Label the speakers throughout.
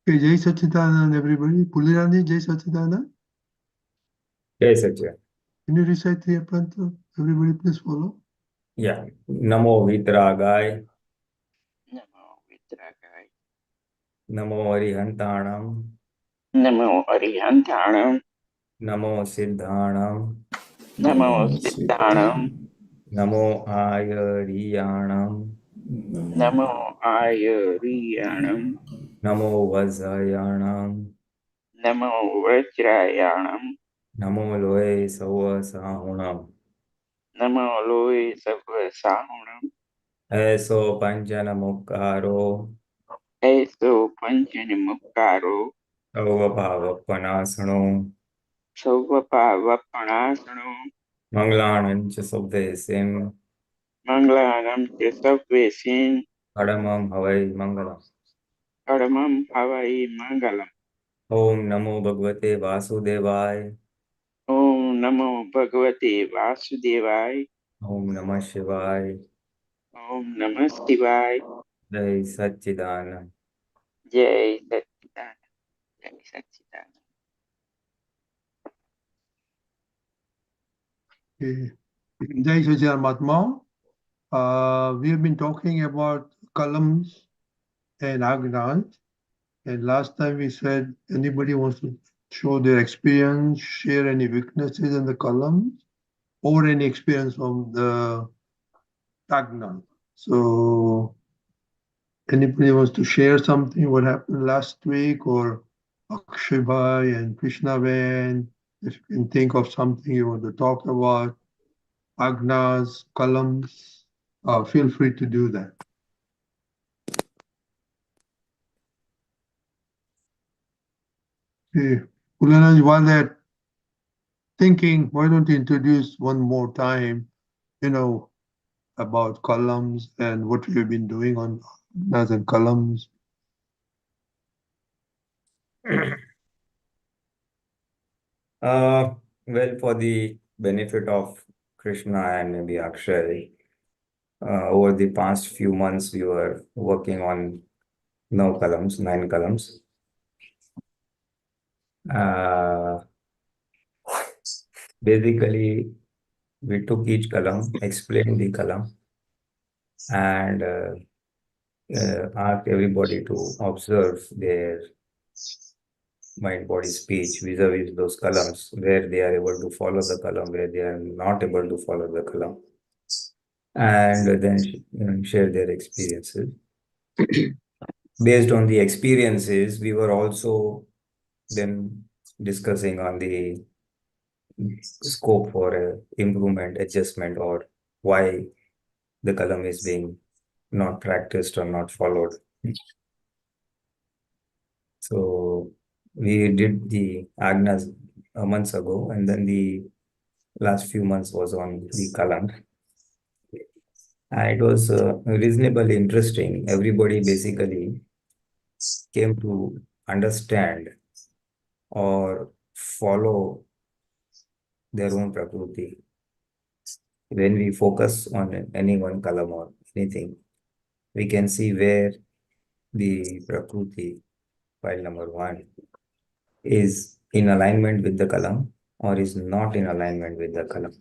Speaker 1: Okay, Jai Sachidanand, everybody. Pulinanandji, Jai Sachidanand.
Speaker 2: Jai Satya.
Speaker 1: Can you recite the Apanta? Everybody, please follow.
Speaker 2: Yeah. Namo vitragay.
Speaker 3: Namo vitragay.
Speaker 2: Namo arihantanam.
Speaker 3: Namo arihantanam.
Speaker 2: Namo siddhanam.
Speaker 3: Namo siddhanam.
Speaker 2: Namo ayariyanam.
Speaker 3: Namo ayariyanam.
Speaker 2: Namo vajrayanam.
Speaker 3: Namo vajrayanam.
Speaker 2: Namo loe sahunam.
Speaker 3: Namo loe sahunam.
Speaker 2: Eso panchana mukkaro.
Speaker 3: Eso panchanimukkaro.
Speaker 2: Sarvabhavapanasano.
Speaker 3: Sarvabhavapanasano.
Speaker 2: Manglanam cha sabdesim.
Speaker 3: Manglanam cha sabvesin.
Speaker 2: Padamam havai mangalam.
Speaker 3: Paramam havai mangalam.
Speaker 2: Om Namo Bhagavate Vasudevaya.
Speaker 3: Om Namo Bhagavate Vasudevaya.
Speaker 2: Om Namah Shivaya.
Speaker 3: Om Namah Shivaya.
Speaker 2: Jai Satchidanand.
Speaker 3: Jai Satchidanand. Jai Satchidanand.
Speaker 1: Okay. Jai Sachidanand Mahatma. We have been talking about Kalams and Agnas. And last time we said anybody wants to show their experience, share any weaknesses in the Kalams, or any experience from the Agnas. So anybody wants to share something, what happened last week, or Akshay Bhai and Krishna Van, if you can think of something you want to talk about, Agnas, Kalams, feel free to do that. Okay. Pulinanandji, while they're thinking, why don't you introduce one more time, about Kalams and what we've been doing on Agnas and Kalams.
Speaker 2: Well, for the benefit of Krishna and maybe Akshay, over the past few months, we were working on 9 columns. Basically, we took each column, explained the column, and asked everybody to observe their mind, body, speech vis-a-vis those columns, where they are able to follow the column, where they are not able to follow the column, and then share their experiences. Based on the experiences, we were also then discussing on the scope for improvement, adjustment, or why the column is being not practiced or not followed. So we did the Agnas months ago, and then the last few months was on the Kalam. And it was reasonably interesting. Everybody basically came to understand or follow their own Prakriti. When we focus on any one column or anything, we can see where the Prakriti, file number 1, is in alignment with the column or is not in alignment with the column.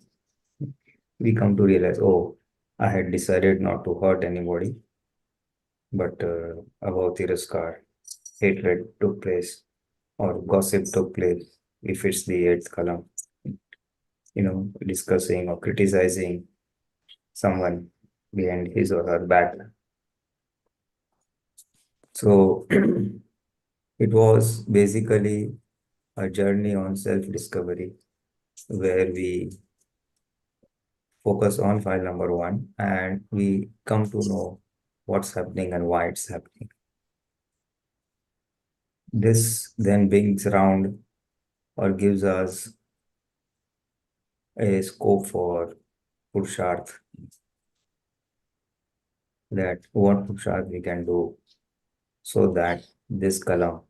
Speaker 2: We come to realize, oh, I had decided not to hurt anybody, but about Tiraskar, hatred took place, or gossip took place, if it's the 8th column, discussing or criticizing someone behind his or her back. So it was basically a journey on self-discovery where we focus on file number 1 and we come to know what's happening and why it's happening. This then brings around or gives us a scope for Purusharth, that what Purusharth we can do so that this column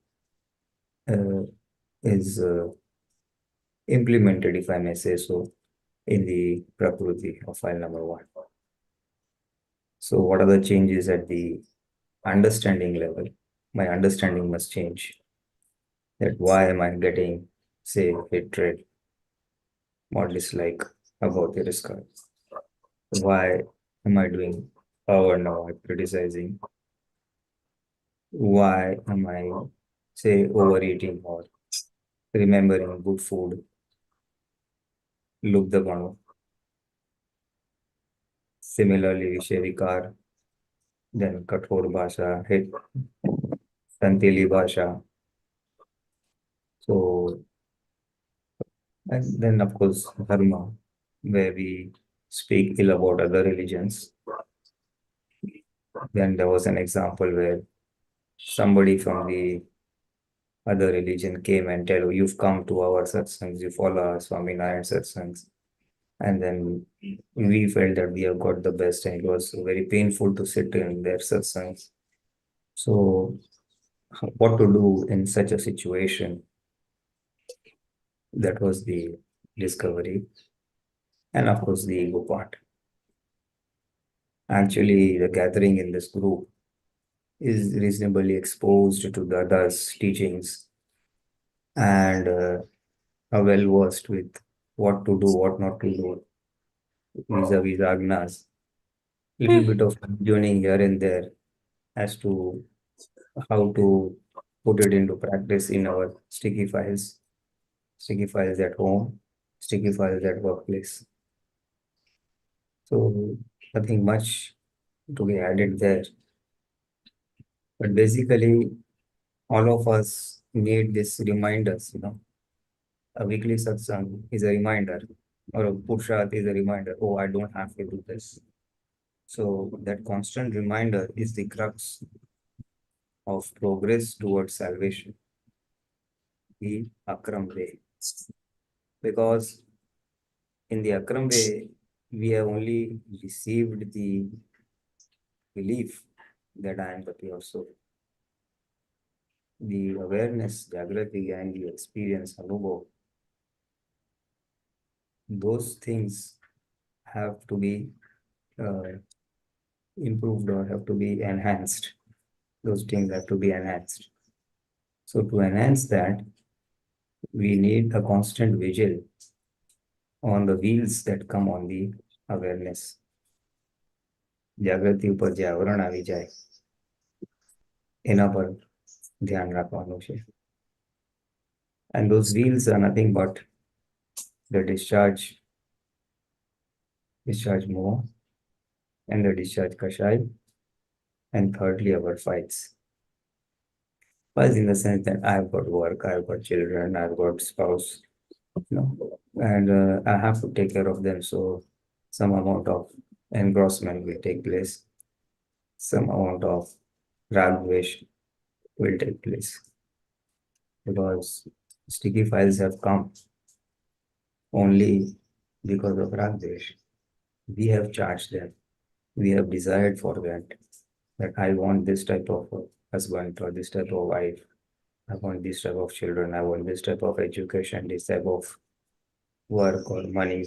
Speaker 2: is implemented, if I may say so, in the Prakriti of file number 1. So what are the changes at the understanding level? my understanding must change. That why am I getting, say, hatred or dislike about the risk? Why am I doing power now? I'm criticizing. Why am I, say, overeating or remembering good food? Look the one. Similarly, Vishay then Kathor Bhasha, hit Santili Bhasha. So, and then of course, Dharma, where we speak ill about other religions. Then there was an example where somebody from the other religion came and tell, you've come to our satsangs, you follow our Swaminarayan satsangs. And then we felt that we have got the best, and it was very painful to sit in their satsangs. So, what to do in such a situation? That was the discovery. And of course, the ego part. Actually, the gathering in this group is reasonably exposed to Dada's teachings and are well versed with what to do, what not to do vis-a-vis agnas. Little bit of tuning here and there as to how to put it into practice in our sticky files at home, sticky files at workplace. So nothing much to be added there. But basically, all of us need these reminders, A weekly satsang is a reminder, or a purshat is a reminder, oh, I don't have to do this. So that constant reminder is the crux of progress towards salvation, the Akram way. Because in the Akram way, we have only received the belief that I am the pure soul. The awareness, Jagrati, and the experience, Anubhav, those things have to be improved or have to be enhanced. Those things have to be enhanced. So to enhance that, we need a constant vigil on the wheels that come on the awareness. જાગૃતિ ઉપર જે આવરણ આવી જાય એના પર ધ્યાન રાખવાનું છે. And those wheels are nothing but the discharge more, and the discharge kashai, and thirdly our fights. Fights in the sense that I've got work, I've got children, I've got spouse, and I have to take care of them. So some amount of engrossment will take place. Some amount of ragdvesh will take place. Because sticky files have come only because of ragdvesh. We have charged them. We have desired for that I want this type of husband or this type of wife. I want this type of children. I want this type of education, this type of work or money,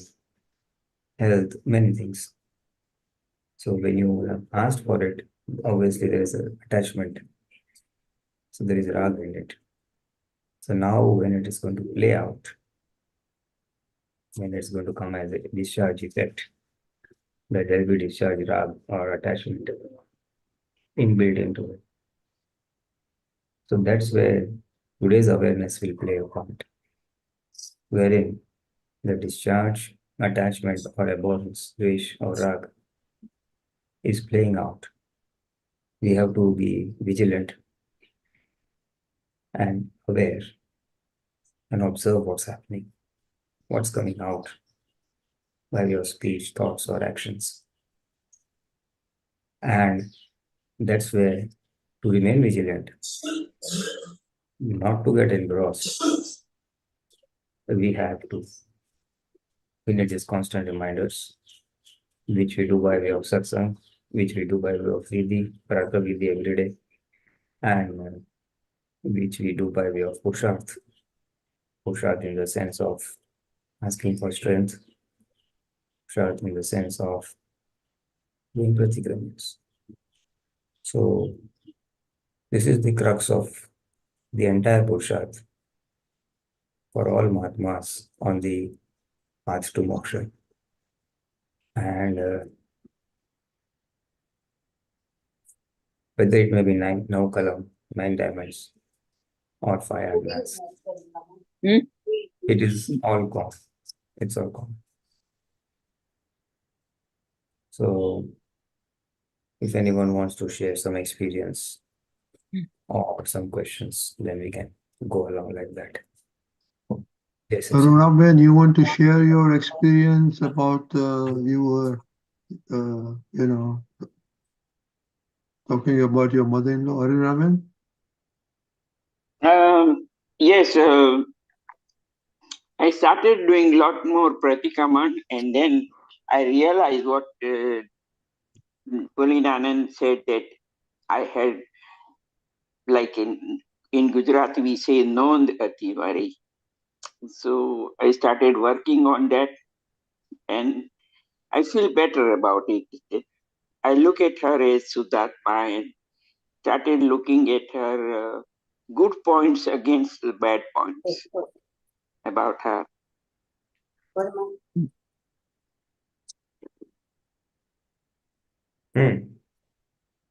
Speaker 2: health, many things. So when you have asked for it, obviously there is an attachment. So there is rag in it. So now when it is going to play out, when it's going to come as a discharge effect, that there will be discharge rag or attachment inbuilt into it. So that's where today's awareness will play a part, wherein the discharge, attachment, or abhorrence, wish, or rag is playing out. We have to be vigilant and aware and observe what's happening, what's coming out by your speech, thoughts, or actions. And that's where to remain vigilant, not to get engrossed, we have to. We need these constant reminders, which we do by way of satsang, which we do by way of vidhi, prartha vidhi every day, and which we do by way of pursharth. Pursharth in the sense of asking for strength, pursharth in the sense of doing pratikramans. So This is the crux of the entire Purusharth for all Mahatmas on the path to moksha. And whether it may be nine kalam, 9 diamonds, or 5 agnas, it is all common. It's all common. So, if anyone wants to share some experience or some questions, then we can go along like that. Yes, yes.
Speaker 1: Arunaben, you want to share your experience about you were, talking about your mother-in-law, Arunaben?
Speaker 3: Yes, I started doing a lot more Pratikraman, and then I realized what Pulinanand said, that I had, like in Gujarati, we say Nond Ativari. So I started working on that, and I feel better about it. I look at her as Sudatma and started looking at her good points against the bad points about her.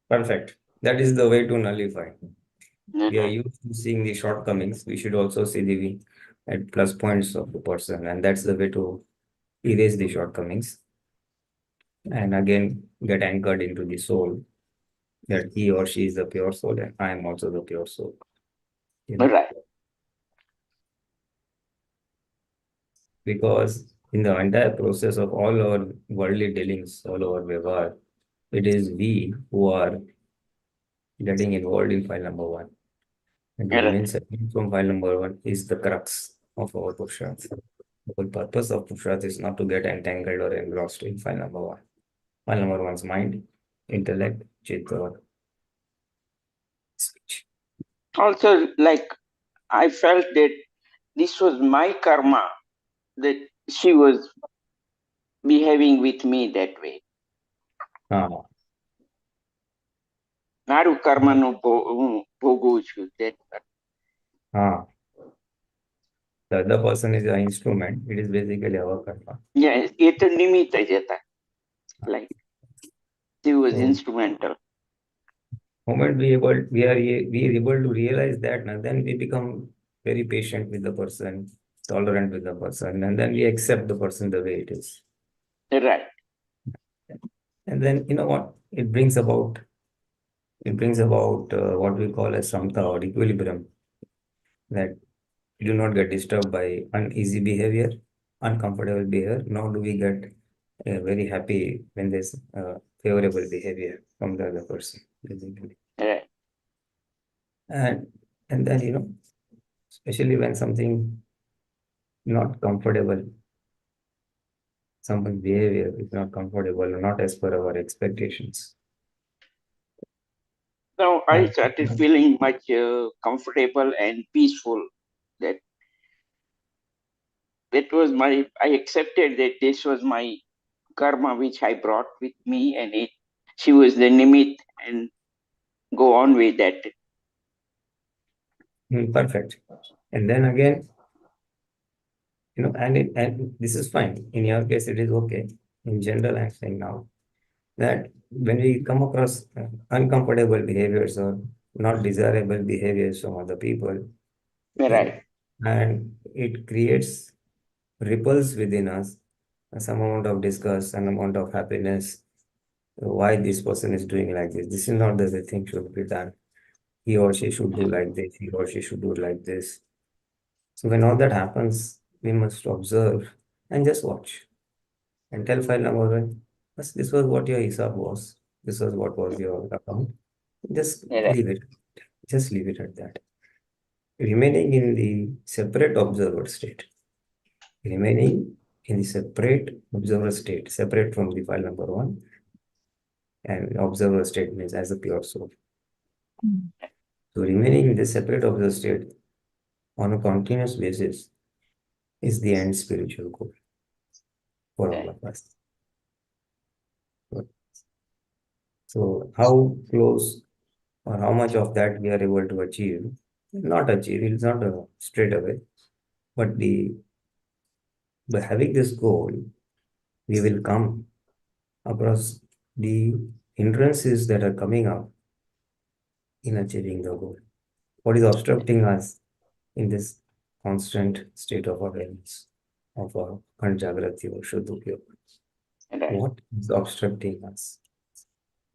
Speaker 2: Perfect. That is the way to nullify. We are used to seeing the shortcomings. We should also see the plus points of the person, and that's the way to erase the shortcomings. And again, get anchored into the soul, that he or she is the pure soul, and I am also the pure soul.
Speaker 3: Right.
Speaker 2: Because in the entire process of all our worldly dealings, all our vyavahar, it is we who are getting involved in file number 1. And to remain separate from file number 1 is the crux of our Purusharth. The whole purpose of Purusharth is not to get entangled or engrossed in file number 1. File number 1's mind, intellect, chitta, or speech.
Speaker 3: Also, like, I felt that this was my karma, that she was behaving with me that way. Maru karma no bhogu chu.
Speaker 2: The other person is an instrument. It is basically our karma.
Speaker 3: Yeah, it's a nimitta jata. Like, she was
Speaker 2: So,
Speaker 3: instrumental.
Speaker 2: Moment we are able to realize that, now then we become very patient with the person, tolerant with the person, and then we accept the person the way it is.
Speaker 3: Right.
Speaker 2: And then you know what it brings about. It brings about what we call as samta or equilibrium. That we do not get disturbed by uneasy behavior, uncomfortable behavior, nor do we get very happy when there's favorable behavior from the other person, basically.
Speaker 3: Right.
Speaker 2: And then especially when something not comfortable, someone's behavior is not comfortable or not as per our expectations.
Speaker 3: Now I started feeling much comfortable and peaceful. That was I accepted that this was my karma which I brought with me, and she was the nimit, and go on with that.
Speaker 2: Perfect. And then again, and this is fine. In your case, it is okay. In general, I'm saying now that when we come across uncomfortable behaviors or not desirable behaviors from other people,
Speaker 3: Right.
Speaker 2: and it creates ripples within us, some amount of disgust, some amount of happiness. Why this person is doing like this? This is not the way thing should be done. He or she should do like this. He or she should do like this. So when all that happens, we must observe and just watch. And tell file number 1, this was what your hisab was. This was what was your account. Just leave it. Just leave it at that. Remaining in the separate observer state. Remaining in the separate observer state, separate from the file number 1. And observer state means as a pure soul. So remaining in the separate observer state on a continuous basis is the end spiritual goal for all of us. So how close or how much of that we are able to achieve. Not achieve, it's not straight away, but by having this goal, we will come across the hindrances that are coming up in achieving the goal. What is obstructing us in this constant state of awareness of our Panchagrati or Shuddhukya?
Speaker 3: Right.
Speaker 2: What is obstructing us?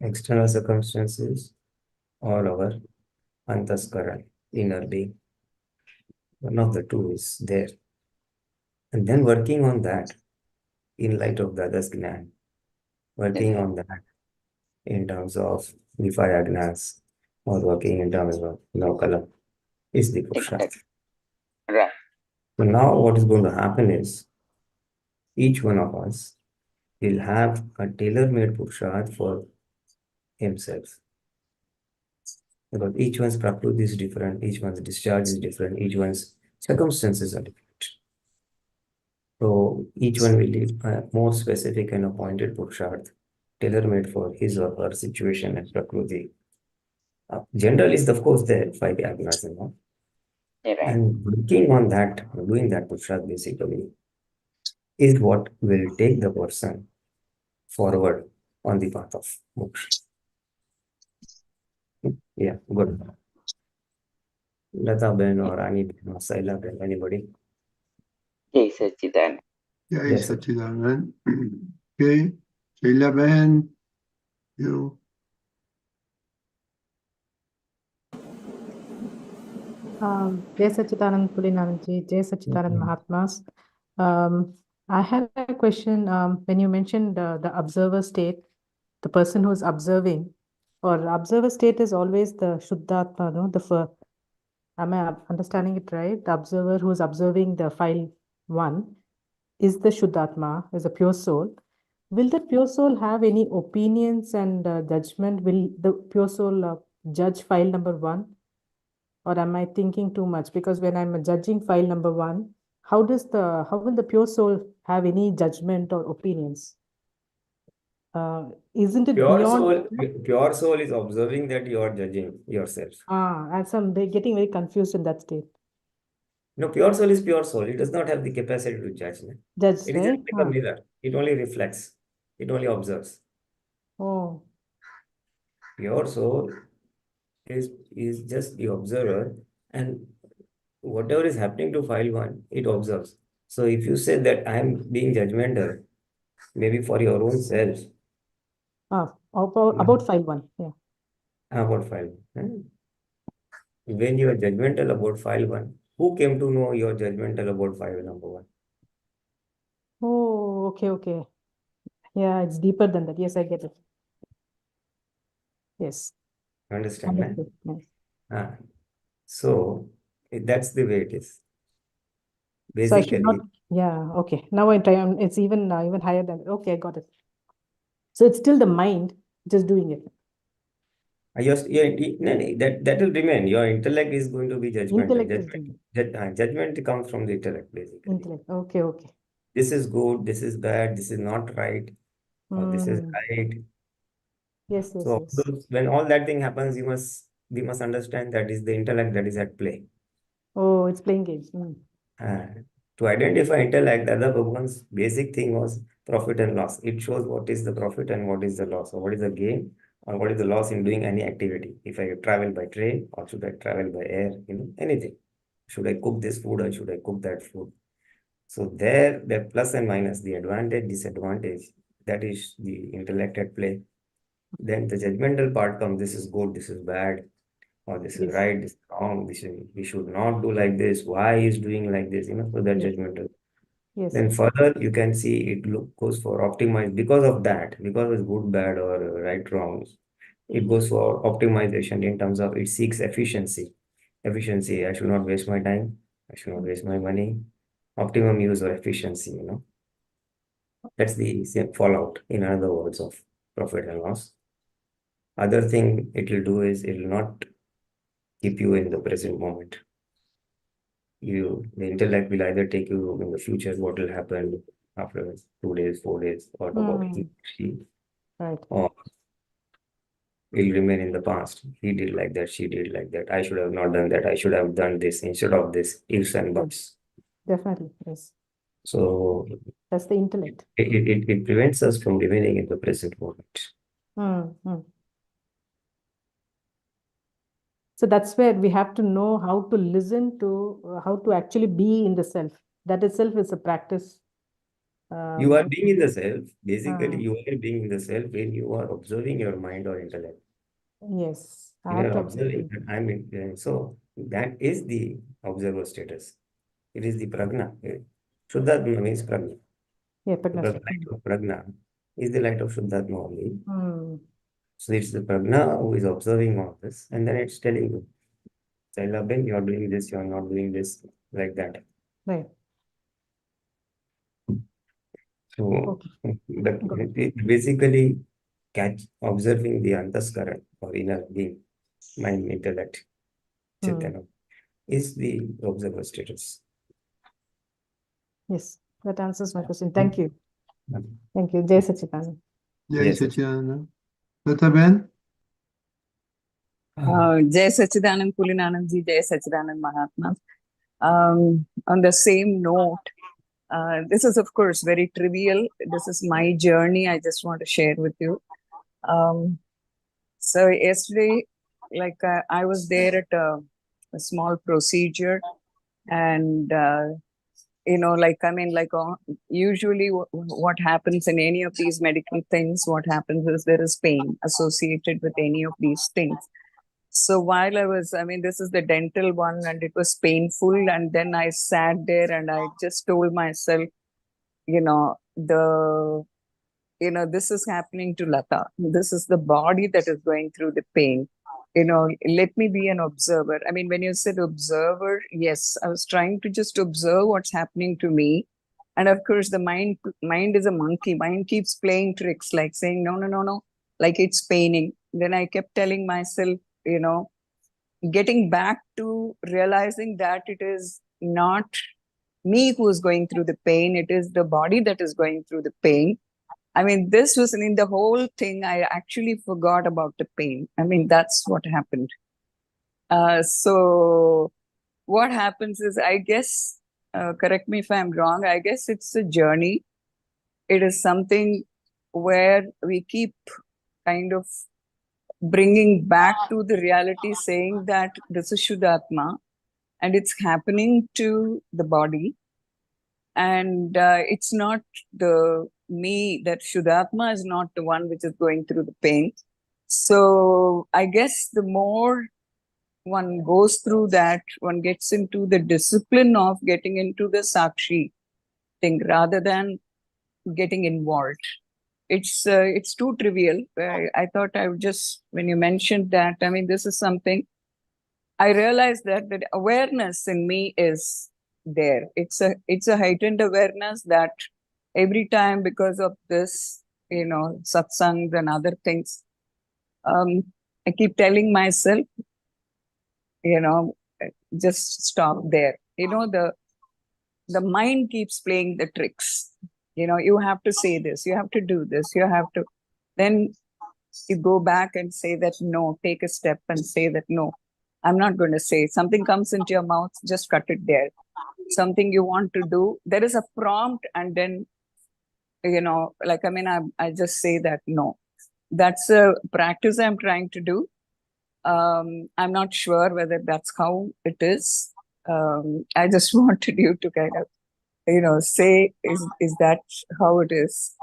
Speaker 2: External circumstances or our Antaskaran, inner being? One of the two is there. And then working on that in light of Dada's Gnan, working on that in terms of the five agnas, or working in terms of Kalam, is the Purushartha.
Speaker 3: Right.
Speaker 2: So now what is going to happen is each one of us will have a tailor-made Purushartha for himself. Because each one's prakriti is different, each one's discharge is different, each one's circumstances are different. So each one will lead a more specific and appointed Purushartha, tailor-made for his or her situation and prakriti. General is, of course, there, five agnas,
Speaker 3: Right.
Speaker 2: and working on that, doing that Purushartha basically, is what will take the person forward on the path of moksha. Yeah, good. Lata Ben or Ani Ben or Saila Ben, anybody?
Speaker 3: Jai Sachidanand.
Speaker 1: Jai
Speaker 2: Yes, sir.
Speaker 1: Sachidanand. Okay, Sheila Ben, you.
Speaker 4: Jai Sachidanand Pulinanandji, Jai Sachidanand Mahatmas. I had a question. When you mentioned the observer state, the person who's observing, or observer state is always the Shuddhatma, no? Am I understanding it right? The observer who's observing the file 1 is the Shuddhatma, is a pure soul. Will the pure soul have any opinions and judgment? Will the pure soul judge file number 1? Or am I thinking too much? Because when I'm judging file number 1, how will the pure soul have any judgment or opinions? Isn't it beyond?
Speaker 2: Pure soul is observing that you are judging yourself.
Speaker 4: They're getting very confused in that state.
Speaker 2: No, pure soul is pure soul. It does not have the capacity to judge.
Speaker 4: Judge,
Speaker 2: It is
Speaker 4: right?
Speaker 2: just like a mirror. It only reflects. It only observes.
Speaker 4: Oh,
Speaker 2: Pure soul is just the observer, and whatever is happening to file 1, it observes. So if you say that I am being judgmental, maybe for your own self,
Speaker 4: about file 1. Yeah.
Speaker 2: about file 1. When you are judgmental about file 1, who came to know you are judgmental about file number 1?
Speaker 4: Oh, okay. Yeah, it's deeper than that. Yes, I get it. Yes.
Speaker 2: Understand, man?
Speaker 4: Understood. Yes.
Speaker 2: So that's the way it is.
Speaker 4: So I should
Speaker 2: Basically,
Speaker 4: not. Yeah. Okay. Now I try. It's even higher than. Okay, I got it. So it's still the mind just doing it.
Speaker 2: that will remain. Your intellect is going to be judgmental.
Speaker 4: Intellect is doing
Speaker 2: Judgment comes from the intellect, basically.
Speaker 4: intellect. Okay.
Speaker 2: This is good, this is bad, this is not right, or this is right.
Speaker 4: Yes.
Speaker 2: So when all that thing happens, we must understand that is the intellect that is at play.
Speaker 4: Oh, it's playing games.
Speaker 2: To identify intellect, Dada Bhagwan's basic thing was profit and loss. It shows what is the profit and what is the loss, or what is the gain, or what is the loss in doing any activity. If I travel by train, or should I travel by air, anything. Should I cook this food, or should I cook that food? So the plus and minus, the advantage, disadvantage, that is the intellect at play. Then the judgmental part comes, this is good, this is bad, or this is right, this is wrong, we should not do like this, why is doing like this, so that judgmental.
Speaker 4: Yes.
Speaker 2: Then further you can see it goes for optimize because of that, because it's good, bad, or right, wrong. It goes for optimization in terms of it seeks efficiency. Efficiency, I should not waste my time, I should not waste my money. Optimum use or efficiency, That's the fallout, in other words, of profit and loss. Other thing it will do is it will not keep you in the present moment. The intellect will either take you in the future, what will happen after 2 days, 4 days, or about he, she,
Speaker 4: Right.
Speaker 2: or will remain in the past. He did like that, she did like that. I should have not done that. I should have done this instead of this. Ifs and buts.
Speaker 4: Definitely, yes.
Speaker 2: So
Speaker 4: That's the intellect.
Speaker 2: it prevents us from remaining in the present moment.
Speaker 4: So that's where we have to know how to listen to, how to actually be in the self. That itself is a practice.
Speaker 2: You are being in the self. Basically, you are being in the self when you are observing your mind or intellect.
Speaker 4: Yes, I
Speaker 2: You
Speaker 4: have
Speaker 2: are
Speaker 4: to
Speaker 2: observing. So that is the observer status. It is the pragna. Shuddhatma means pragna.
Speaker 4: Yeah,
Speaker 2: The light of pragna is the light of Shuddhatma only. So it's the pragna who is observing all this, and then it's telling you, Sailabin, you are doing this, you are not doing this, like that.
Speaker 4: Right.
Speaker 2: So basically observing the antaskara or inner being, mind, intellect, Chaitanya, is the observer status.
Speaker 4: Yes, that answers my question. Thank you. Thank you. Jai Sachidanand.
Speaker 1: Jai Sachidanand. Lataben?
Speaker 5: Jai Sachidanand Pulinanandji, Jai Sachidanand Mahatma. On the same note, this is of course very trivial. This is my journey. I just want to share with you. So yesterday, like I was there at a small procedure, and usually what happens in any of these medical things, what happens is there is pain associated with any of these things. So while this is the dental one, and it was painful, and then I sat there and I just told myself, this is happening to Lata. This is the body that is going through the pain. Let me be an observer. When you said observer, yes, I was trying to just observe what's happening to me. And of course, the mind is a monkey. Mind keeps playing tricks, like saying, no, like it's paining. Then I kept telling myself, getting back to realizing that it is not me who is going through the pain. It is the body that is going through the pain. This was in the whole thing. I actually forgot about the pain. That's what happened. So what happens is, I guess, correct me if I'm wrong, I guess it's a journey. It is something where we keep kind of bringing back to the reality, saying that this is Shuddhatma and it's happening to the body. And it's not the me, that Shuddhatma is not the one which is going through the pain. So I guess the more one goes through that, one gets into the discipline of getting into the Sakshi thing rather than getting involved. It's too trivial. I thought I would just, when you mentioned that, this is something, I realized that the awareness in me is there. It's a heightened awareness that every time, because of this, satsangs and other things, I keep telling myself, just stop there. The mind keeps playing the tricks. You have to say this, you have to do this, you have to. Then you go back and say that no, take a step and say that no, I'm not going to say. Something comes into your mouth, just cut it there. Something you want to do, there is a prompt, and then, I just say that no. That's a practice I'm trying to do. I'm not sure whether that's how it is. I just wanted you to kind of, say, is that how it is?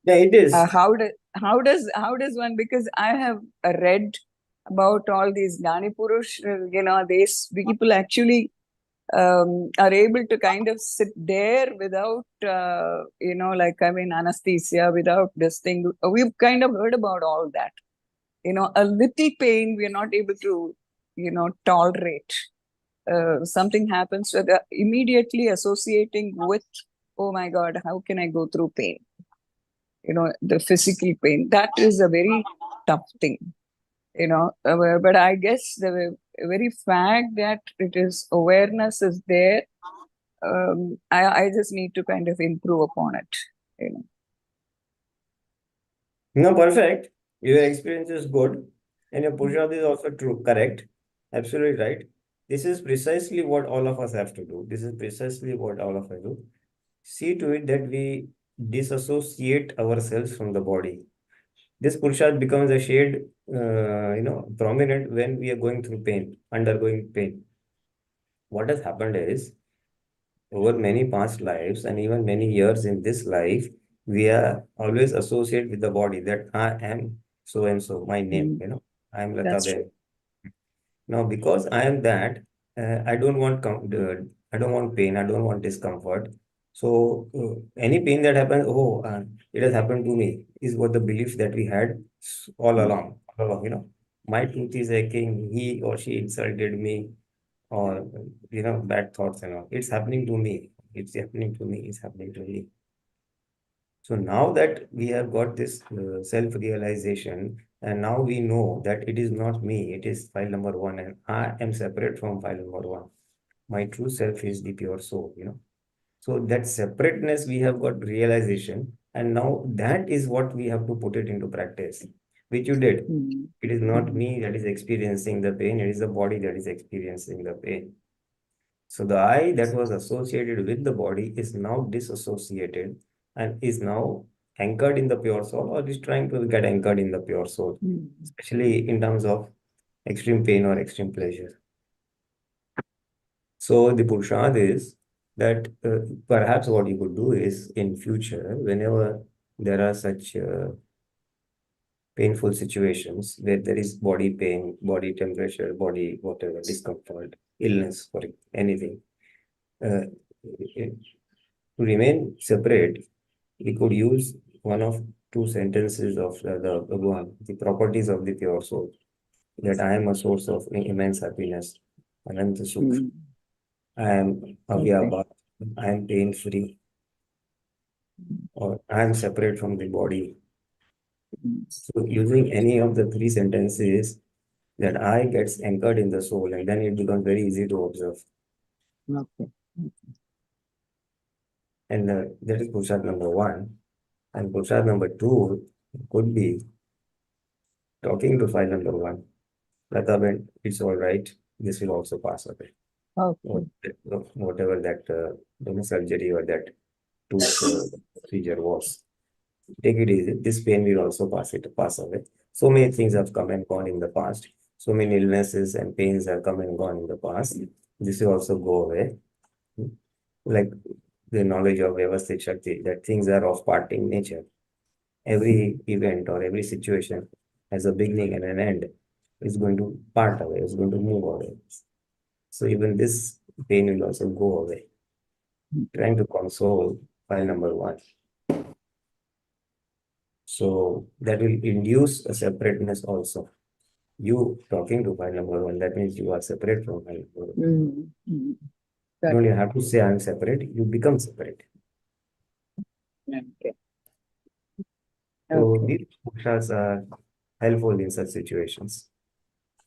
Speaker 2: Yeah, it is.
Speaker 5: How does one, because I have read about all these Gnani Purush, people actually are able to kind of sit there without, anesthesia, without this thing. We've kind of heard about all that. A little pain we are not able to, tolerate. Something happens, so they're immediately associating with, oh my God, how can I go through pain? The physical pain. That is a very tough thing, but I guess the very fact that it is, awareness is there, I just need to kind of improve upon it.
Speaker 2: No, perfect. Your experience is good, and your Purusharth is also true, correct, absolutely right. This is precisely what all of us have to do. This is precisely what all of us do. See to it that we disassociate ourselves from the body. This Purusharth becomes a shade, prominent when we are going through pain, undergoing pain. What has happened is, over many past lives and even many years in this life, we are always associated with the body that I am so and so, my name, I am Lata
Speaker 5: That's
Speaker 2: Dev.
Speaker 5: true.
Speaker 2: Now, because I am that, I don't want I don't want pain, I don't want discomfort. So any pain that happens, it has happened to me, is what the belief that we had all along, my tooth is aching, he or she insulted me, or bad thoughts and all. It's happening to me. It's happening to me. It's happening to me. So now that we have got this self-realization, and now we know that it is not me, it is file number one, and I am separate from file number one. My true self is the pure soul. So that separateness, we have got realization, and now that is what we have to put it into practice, which you did. It is not me that is experiencing the pain, it is the body that is experiencing the pain. So the I that was associated with the body is now disassociated and is now anchored in the pure soul, or is trying to get anchored in the pure soul, especially in terms of extreme pain or extreme pleasure. So the Purusharth is that perhaps what you could do is, in future, whenever there are such painful situations where there is body pain, body temperature, body whatever, discomfort, illness, or anything, uh, to remain separate, we could use one of two sentences of the Bhagwan, the properties of the pure soul, that I am a source of immense happiness, Ananta Sukh. I am avyabhat, I am pain-free, or I am separate from the body. So using any of the three sentences, that I gets anchored in the soul, and then it becomes very easy to observe.
Speaker 5: Okay.
Speaker 2: And that is Purusharth number one. And Purusharth number two could be talking to file number one. Lata, it's all right. This will also pass away.
Speaker 5: Okay.
Speaker 2: Whatever that surgery or that tooth procedure was. Take it easy. This pain will also pass away. So many things have come and gone in the past. So many illnesses and pains have come and gone in the past. This will also go away. Like the knowledge of Vyavasthit Shakti, that things are of parting nature. Every event or every situation has a beginning and an end. It's going to part away, it's going to move away. So even this pain will also go away. Trying to console file number one. So that will induce a separateness also. You talking to file number one, that means you are separate from file number one. You don't even have to say I'm separate, you become separate.
Speaker 5: Okay.
Speaker 2: So these purushas are helpful in such situations,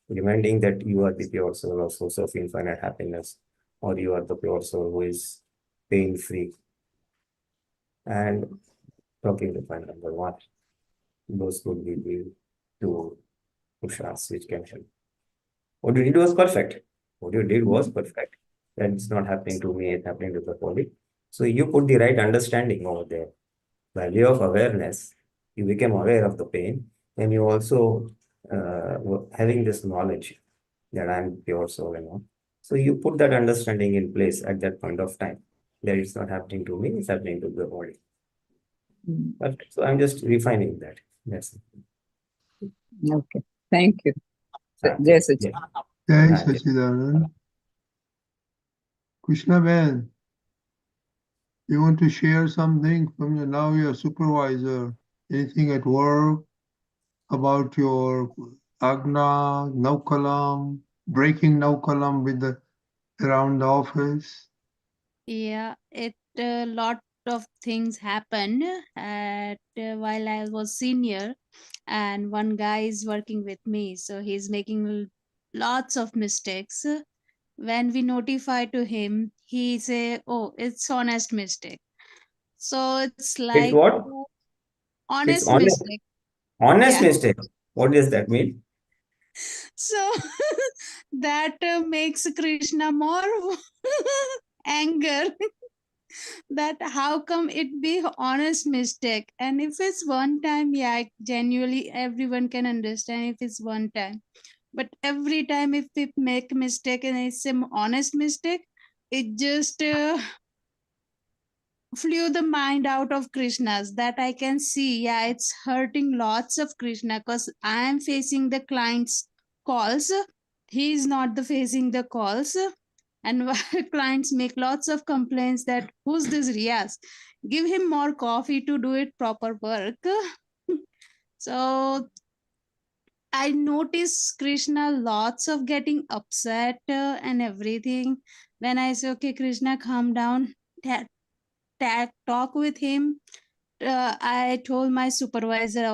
Speaker 2: reminding that you are the pure soul or source of infinite happiness, or you are the pure soul who is pain-free. And talking to file number one, those would be the two purushas which can help. What you did was perfect. What you did was perfect. That's not happening to me, it's happening to the body. So you put the right understanding over there. By way of awareness, you became aware of the pain, and you also having this knowledge that I'm pure soul and all. So you put that understanding in place at that point of time, that it's not happening to me, it's happening to the body. Perfect. So I'm just refining that. That's it.
Speaker 5: Okay. Thank you.
Speaker 2: Thank
Speaker 5: Jai
Speaker 2: you.
Speaker 5: Sachidanand.
Speaker 1: Jai
Speaker 2: Thank you.
Speaker 1: Sachidanand. Krishna Ben, you want to share something from your now your supervisor? Anything at work about your Agna, Naukalam, breaking Naukalam with the around the office?
Speaker 6: Yeah, a lot of things happened at while I was senior, and one guy is working with me, so he's making lots of mistakes. When we notify to him, he say, "Oh, it's honest mistake." So it's
Speaker 2: It's
Speaker 6: like
Speaker 2: what? It's
Speaker 6: honest
Speaker 2: honest.
Speaker 6: mistake.
Speaker 2: Honest
Speaker 6: Yeah.
Speaker 2: mistake. What does that mean?
Speaker 6: So that makes Krishna more anger. That how come it be honest mistake? And if it's one time, yeah, genuinely everyone can understand if it's one time. But every time if we make a mistake and it's an honest mistake, it just flew the mind out of Krishna's, that I can see. Yeah, it's hurting lots of Krishna because I am facing the client's calls. He is not the facing the calls. And while clients make lots of complaints that who's this Riaz? Give him more coffee to do it proper work. So I notice Krishna lots of getting upset and everything. Then I say, okay, Krishna, calm down. Talk with him. I told my supervisor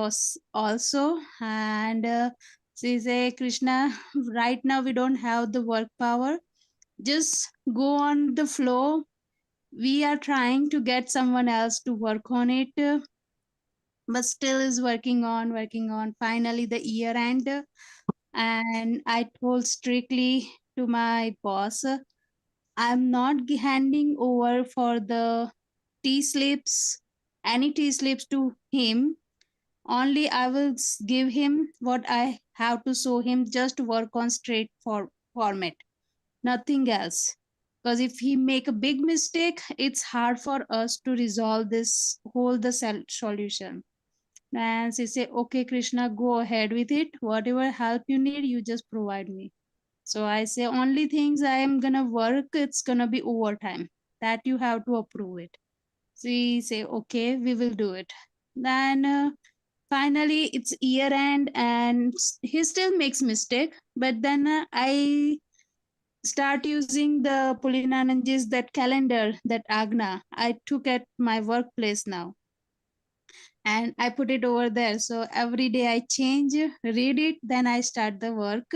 Speaker 6: also, and she say, Krishna, right now we don't have the work power. Just go on the flow. We are trying to get someone else to work on it, but still is working on. Finally, the year end, and I told strictly to my boss, I'm not handing over for the tea slips, any tea slips to him. Only I will give him what I have to show him, just work on straight format, nothing else. Because if he make a big mistake, it's hard for us to resolve this whole the solution. And she say, okay, Krishna, go ahead with it. Whatever help you need, you just provide me. So I say, only things I am gonna work, it's gonna be overtime. That you have to approve it. She say, okay, we will do it. Then finally it's year end and he still makes mistake. But then I start using the Pulinanandji's that calendar, that Agna. I took at my workplace now and I put it over there. So every day I change, read it, then I start the work.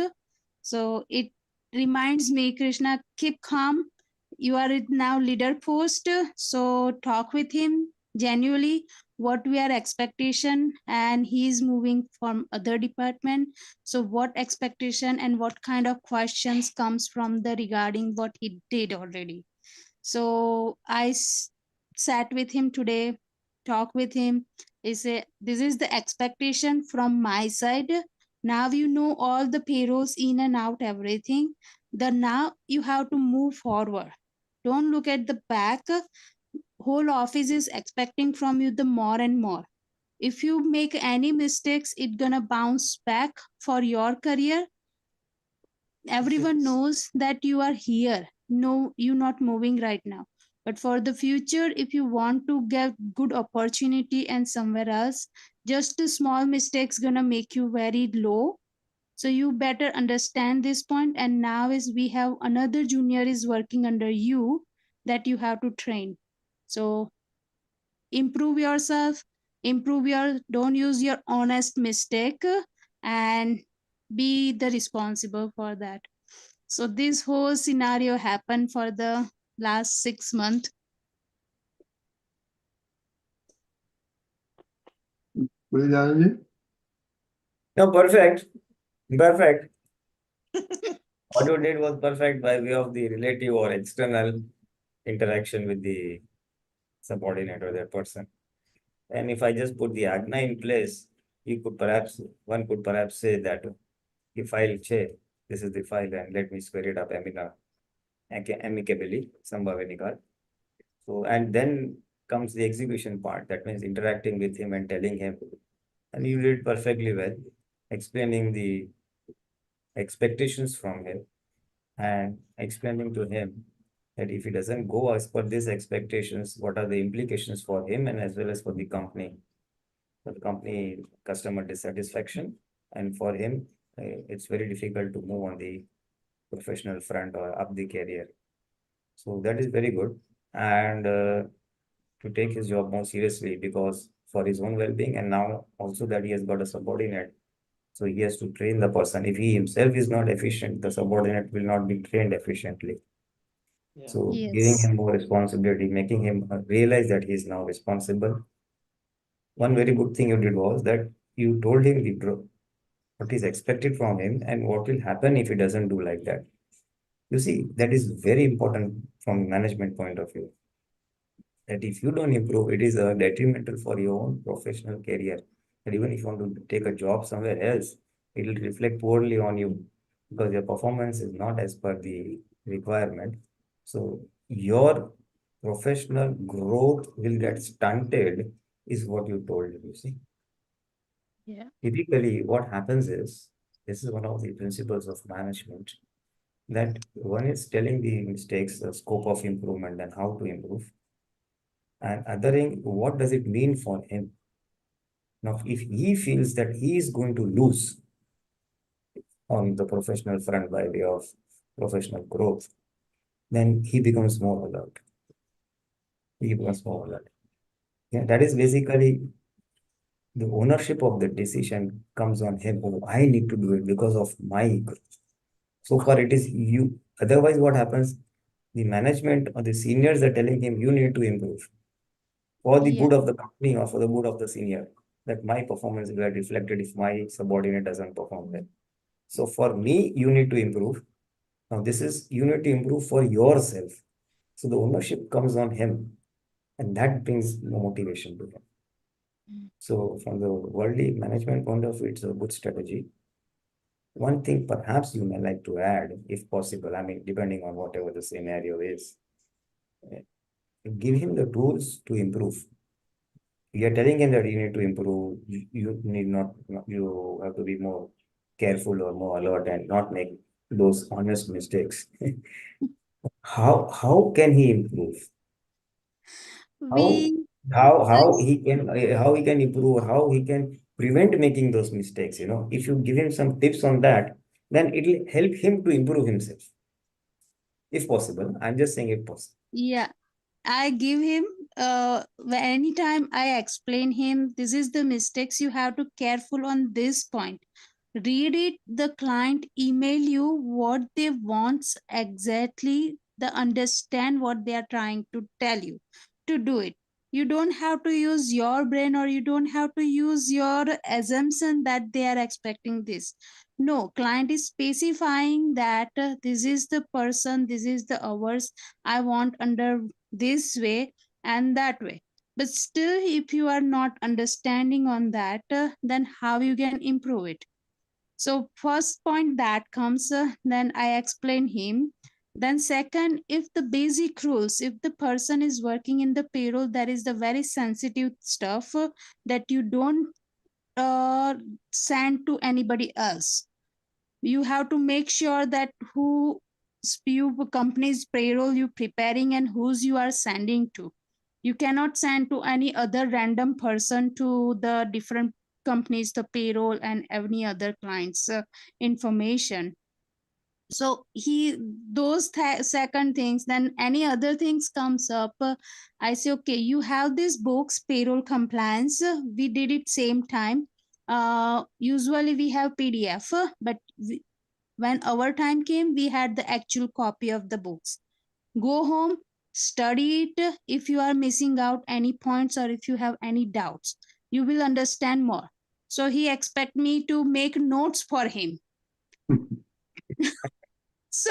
Speaker 6: So it reminds me, Krishna, keep calm. You are in now leader post. So talk with him genuinely what we are expectation, and he is moving from other department. So what expectation and what kind of questions comes from the regarding what he did already. So I sat with him today, talk with him. He say, this is the expectation from my side. Now you know all the payrolls in and out, everything. The now you have to move forward. Don't look at the back. Whole office is expecting from you the more and more. If you make any mistakes, it gonna bounce back for your career. Everyone knows that you are here. No, you're not moving right now. But for the future, if you want to get good opportunity and somewhere else, just a small mistakes gonna make you very low. So you better understand this point. And now is we have another junior is working under you that you have to train. So improve yourself, don't use your honest mistake, and be the responsible for that. So this whole scenario happened for the last 6 months.
Speaker 1: Pulinanandji?
Speaker 2: No, perfect. Perfect. What you did was perfect by way of the relative or external interaction with the subordinate or that person. And if I just put the Agna in place, one could perhaps say that the file che, this is the file and let me square it up amicably, Sambhavenikal. So, and then comes the execution part. That means interacting with him and telling him. And you did perfectly well, explaining the expectations from him and explaining to him that if he doesn't go as per these expectations, what are the implications for him and as well as for the company customer dissatisfaction, and for him it's very difficult to move on the professional front or up the career. So that is very good, and to take his job more seriously, because for his own well-being, and now also that he has got a subordinate, so he has to train the person. If he himself is not efficient, the subordinate will not be trained efficiently. So giving
Speaker 6: Yes.
Speaker 2: him more responsibility, making him realize that he is now responsible. One very good thing you did was that you told him what is expected from him and what will happen if he doesn't do like that. You see, that is very important from management point of view. That if you don't improve, it is detrimental for your own professional career. And even if you want to take a job somewhere else, it will reflect poorly on you because your performance is not as per the requirement. So your professional growth will get stunted, is what you told, you see.
Speaker 6: Yeah.
Speaker 2: Typically, what happens is, this is one of the principles of management, that one is telling the mistakes, the scope of improvement and how to improve, and othering what does it mean for him. Now, if he feels that he is going to lose on the professional front by way of professional growth, then he becomes more alert. He becomes more alert. Yeah, that is basically the ownership of the decision comes on him. Oh, I need to do it because of my growth. So far, it is you. Otherwise, what happens? The management or the seniors are telling him, you need to improve for the
Speaker 6: Yeah.
Speaker 2: good of the company or for the good of the senior, that my performance will get reflected if my subordinate doesn't perform well. So for me, you need to improve. Now, this is you need to improve for yourself. So the ownership comes on him, and that brings motivation to him. So from the worldly management point of view, it's a good strategy. One thing perhaps you may like to add, if possible, I mean, depending on whatever the scenario is, give him the tools to improve. You are telling him that you need to improve, you need not, you have to be more careful or more alert and not make those honest mistakes. How can he improve? How
Speaker 6: We
Speaker 2: how
Speaker 6: just,
Speaker 2: he can improve, how he can prevent making those mistakes, you know? If you give him some tips on that, then it will help him to improve himself. If possible, I'm just saying if possible.
Speaker 6: yeah, I give him anytime I explain him this is the mistakes you have to careful on this point. Read it, the client email you what they want exactly, the understand what they are trying to tell you to do it. You don't have to use your brain or you don't have to use your assumption that they are expecting this. No, client is specifying that this is the person, this is the hours I want under this way and that way. But still, if you are not understanding on that, then how you can improve it? So first point that comes, then I explain him. Then second, if the basic rules, if the person is working in the payroll, that is the very sensitive stuff that you don't send to anybody else. You have to make sure that who you company's payroll you preparing and whose you are sending to. You cannot send to any other random person to the different companies the payroll and any other clients information. So he those second things, then any other things comes up, I say okay, you have these books payroll compliance, we did it same time. Usually we have PDF, but when our time came we had the actual copy of the books. Go home, study it. If you are missing out any points or if you have any doubts, you will understand more. So he expect me to make notes for him. So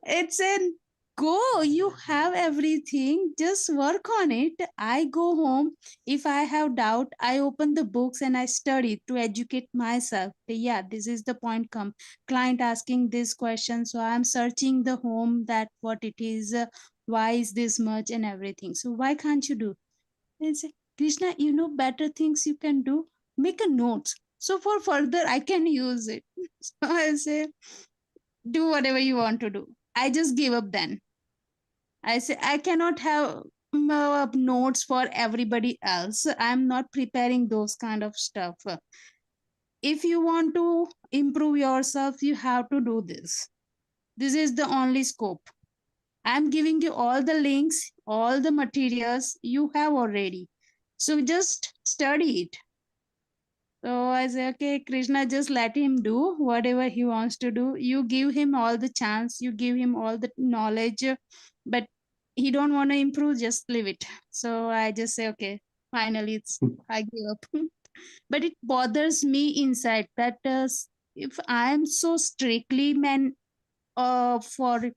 Speaker 6: it's a go, you have everything, just work on it. I go home, if I have doubt I open the books and I study to educate myself. Yeah, this is the point come, client asking this question, so I'm searching the home that what it is, why is this much and everything, so why can't you do? They say, Krishna, you know better things you can do, make a notes so for further I can use it. So I say, do whatever you want to do. I just give up then. I say, I cannot have notes for everybody else. I'm not preparing those kind of stuff. If you want to improve yourself, you have to do this. This is the only scope. I'm giving you all the links, all the materials you have already. So just study it. So I say, okay, Krishna, just let him do whatever he wants to do. You give him all the chance, you give him all the knowledge, but he don't want to improve, just leave it. So I just say, okay, finally it's I give up. but it bothers me inside that if I am so strictly for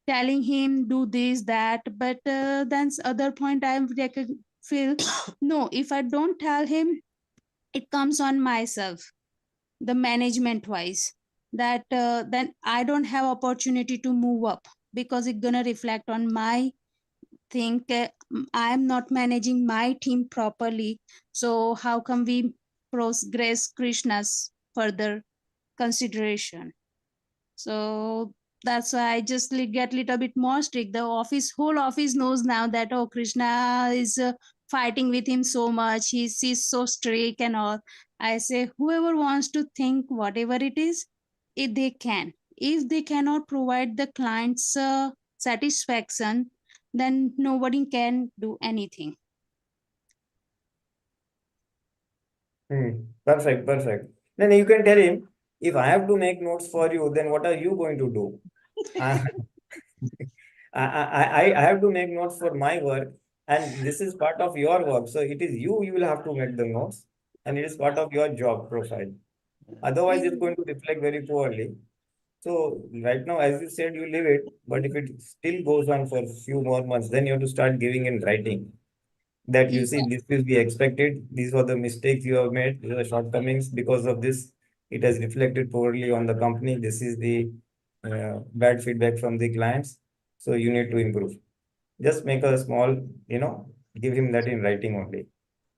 Speaker 6: telling him do this that, but then other point I like feel no, if I don't tell him, it comes on myself, the management wise, that then I don't have opportunity to move up because it's gonna reflect on my think I am not managing my team properly. So how come we progress Krishna's further consideration? So that's why I just get little bit more strict. The whole office knows now that, oh, Krishna is fighting with him so much. He's so strict and all. I say, whoever wants to think whatever it is, if they can. If they cannot provide the client's satisfaction, then nobody can do anything.
Speaker 2: Perfect, perfect. Then you can tell him, if I have to make notes for you, then what are you going to do? I, I have to make notes for my work, and this is part of your work. So it is you will have to make the notes, and it is part of your job profile. Otherwise, it's going to reflect very poorly. So right now, as you said, you leave it, but if it still goes on for a few more months, then you have to start giving in writing that you see this will be expected. These were the mistakes you have made. These are the shortcomings. Because of this, it has reflected poorly on the company. This is the bad feedback from the clients. So you need to improve. Just make a small, give him that in writing only.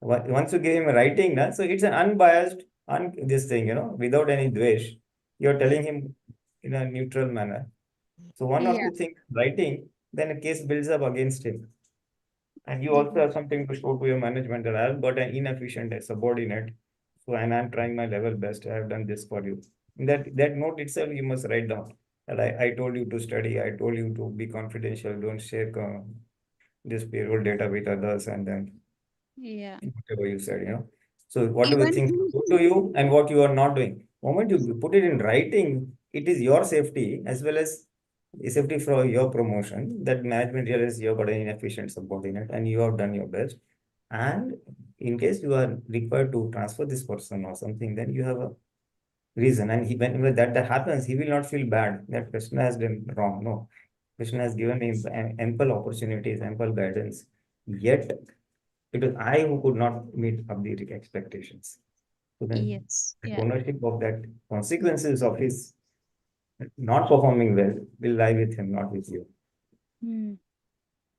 Speaker 2: Once you give him a writing, so it's an unbiased, this thing, without any dvesh. You're telling him in a neutral manner. So one or two things writing, then a case builds up against him. And you also have something to show to your management that I have got an inefficient subordinate. So, and I'm trying my level best. I have done this for you. In that note itself, you must write down that I told you to study. I told you to be confidential. Don't share this payroll data with others. And then whatever you said. So whatever things to you and what you are not doing. Moment you put it in writing, it is your safety as well as safety for your promotion, that management realizes you have got an inefficient subordinate and you have done your best. And in case you are required to transfer this person or something, then you have a reason. And when that happens, he will not feel bad that Krishna has done wrong. No, Krishna has given him ample opportunities, ample guidance. Yet it was I who could not meet up the expectations. So then the ownership of that consequences of his not performing well will lie with him, not with you.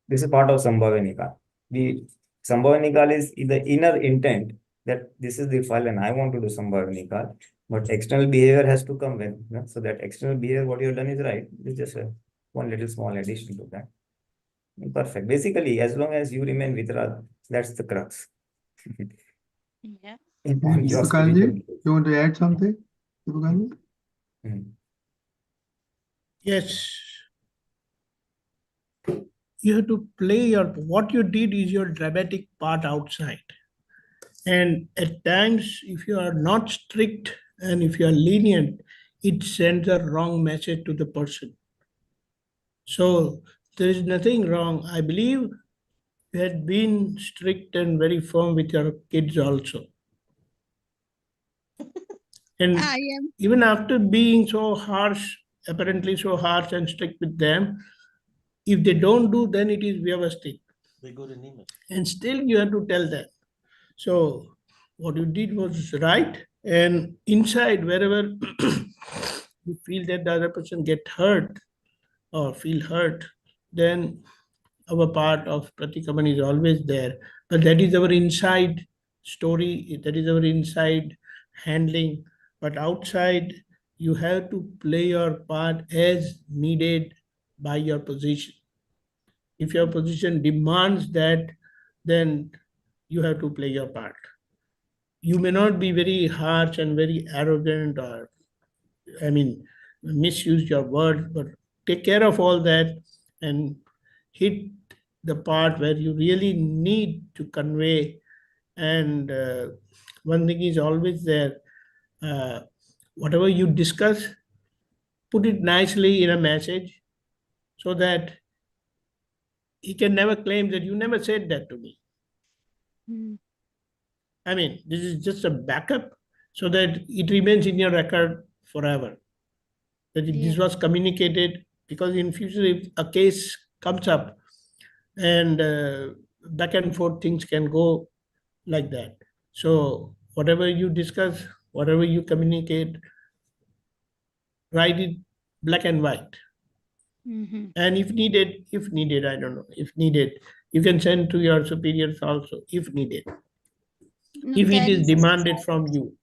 Speaker 2: This is part of Sambhavanika. The Sambhavanika is the inner intent that this is the file and I want to do Sambhavanika, but external behavior has to come with. So that external behavior, what you have done is right. It's just one little small addition to that. Perfect. Basically, as long as you remain vitrag, that's the crux.
Speaker 1: Deepakanandji, you want to add something? Deepakanandji?
Speaker 7: Yes. You have to play what you did is your dramatic part outside. And at times, if you are not strict and if you are lenient, it sends a wrong message to the person. So there is nothing wrong. I believe you had been strict and very firm with your kids also. And even after being so harsh, apparently so harsh and strict with them, if they don't do, then it is vyavasthik. They go to Nima. And still you have to tell them. So what you did was right. And inside, wherever you feel that the other person get hurt or feel hurt, then our part of Pratikraman is always there. But that is our inside story, that is our inside handling. But outside, you have to play your part as needed by your position. If your position demands that, then you have to play your part. You may not be very harsh and very arrogant or, misuse your words, but take care of all that and hit the part where you really need to convey. And one thing is always there, whatever you discuss, put it nicely in a message so that he can never claim that you never said that to me. I mean, this is just a backup so that it remains in your record forever. That this was communicated, because in future, if a case comes up and back and forth things can go like that. So whatever you discuss, whatever you communicate, write it black and white.
Speaker 6: Mhm.
Speaker 7: And if needed, I don't know, if needed, you can send to your superiors also, if needed.
Speaker 6: No,
Speaker 7: If it
Speaker 6: there
Speaker 7: is
Speaker 6: is
Speaker 7: demanded from you.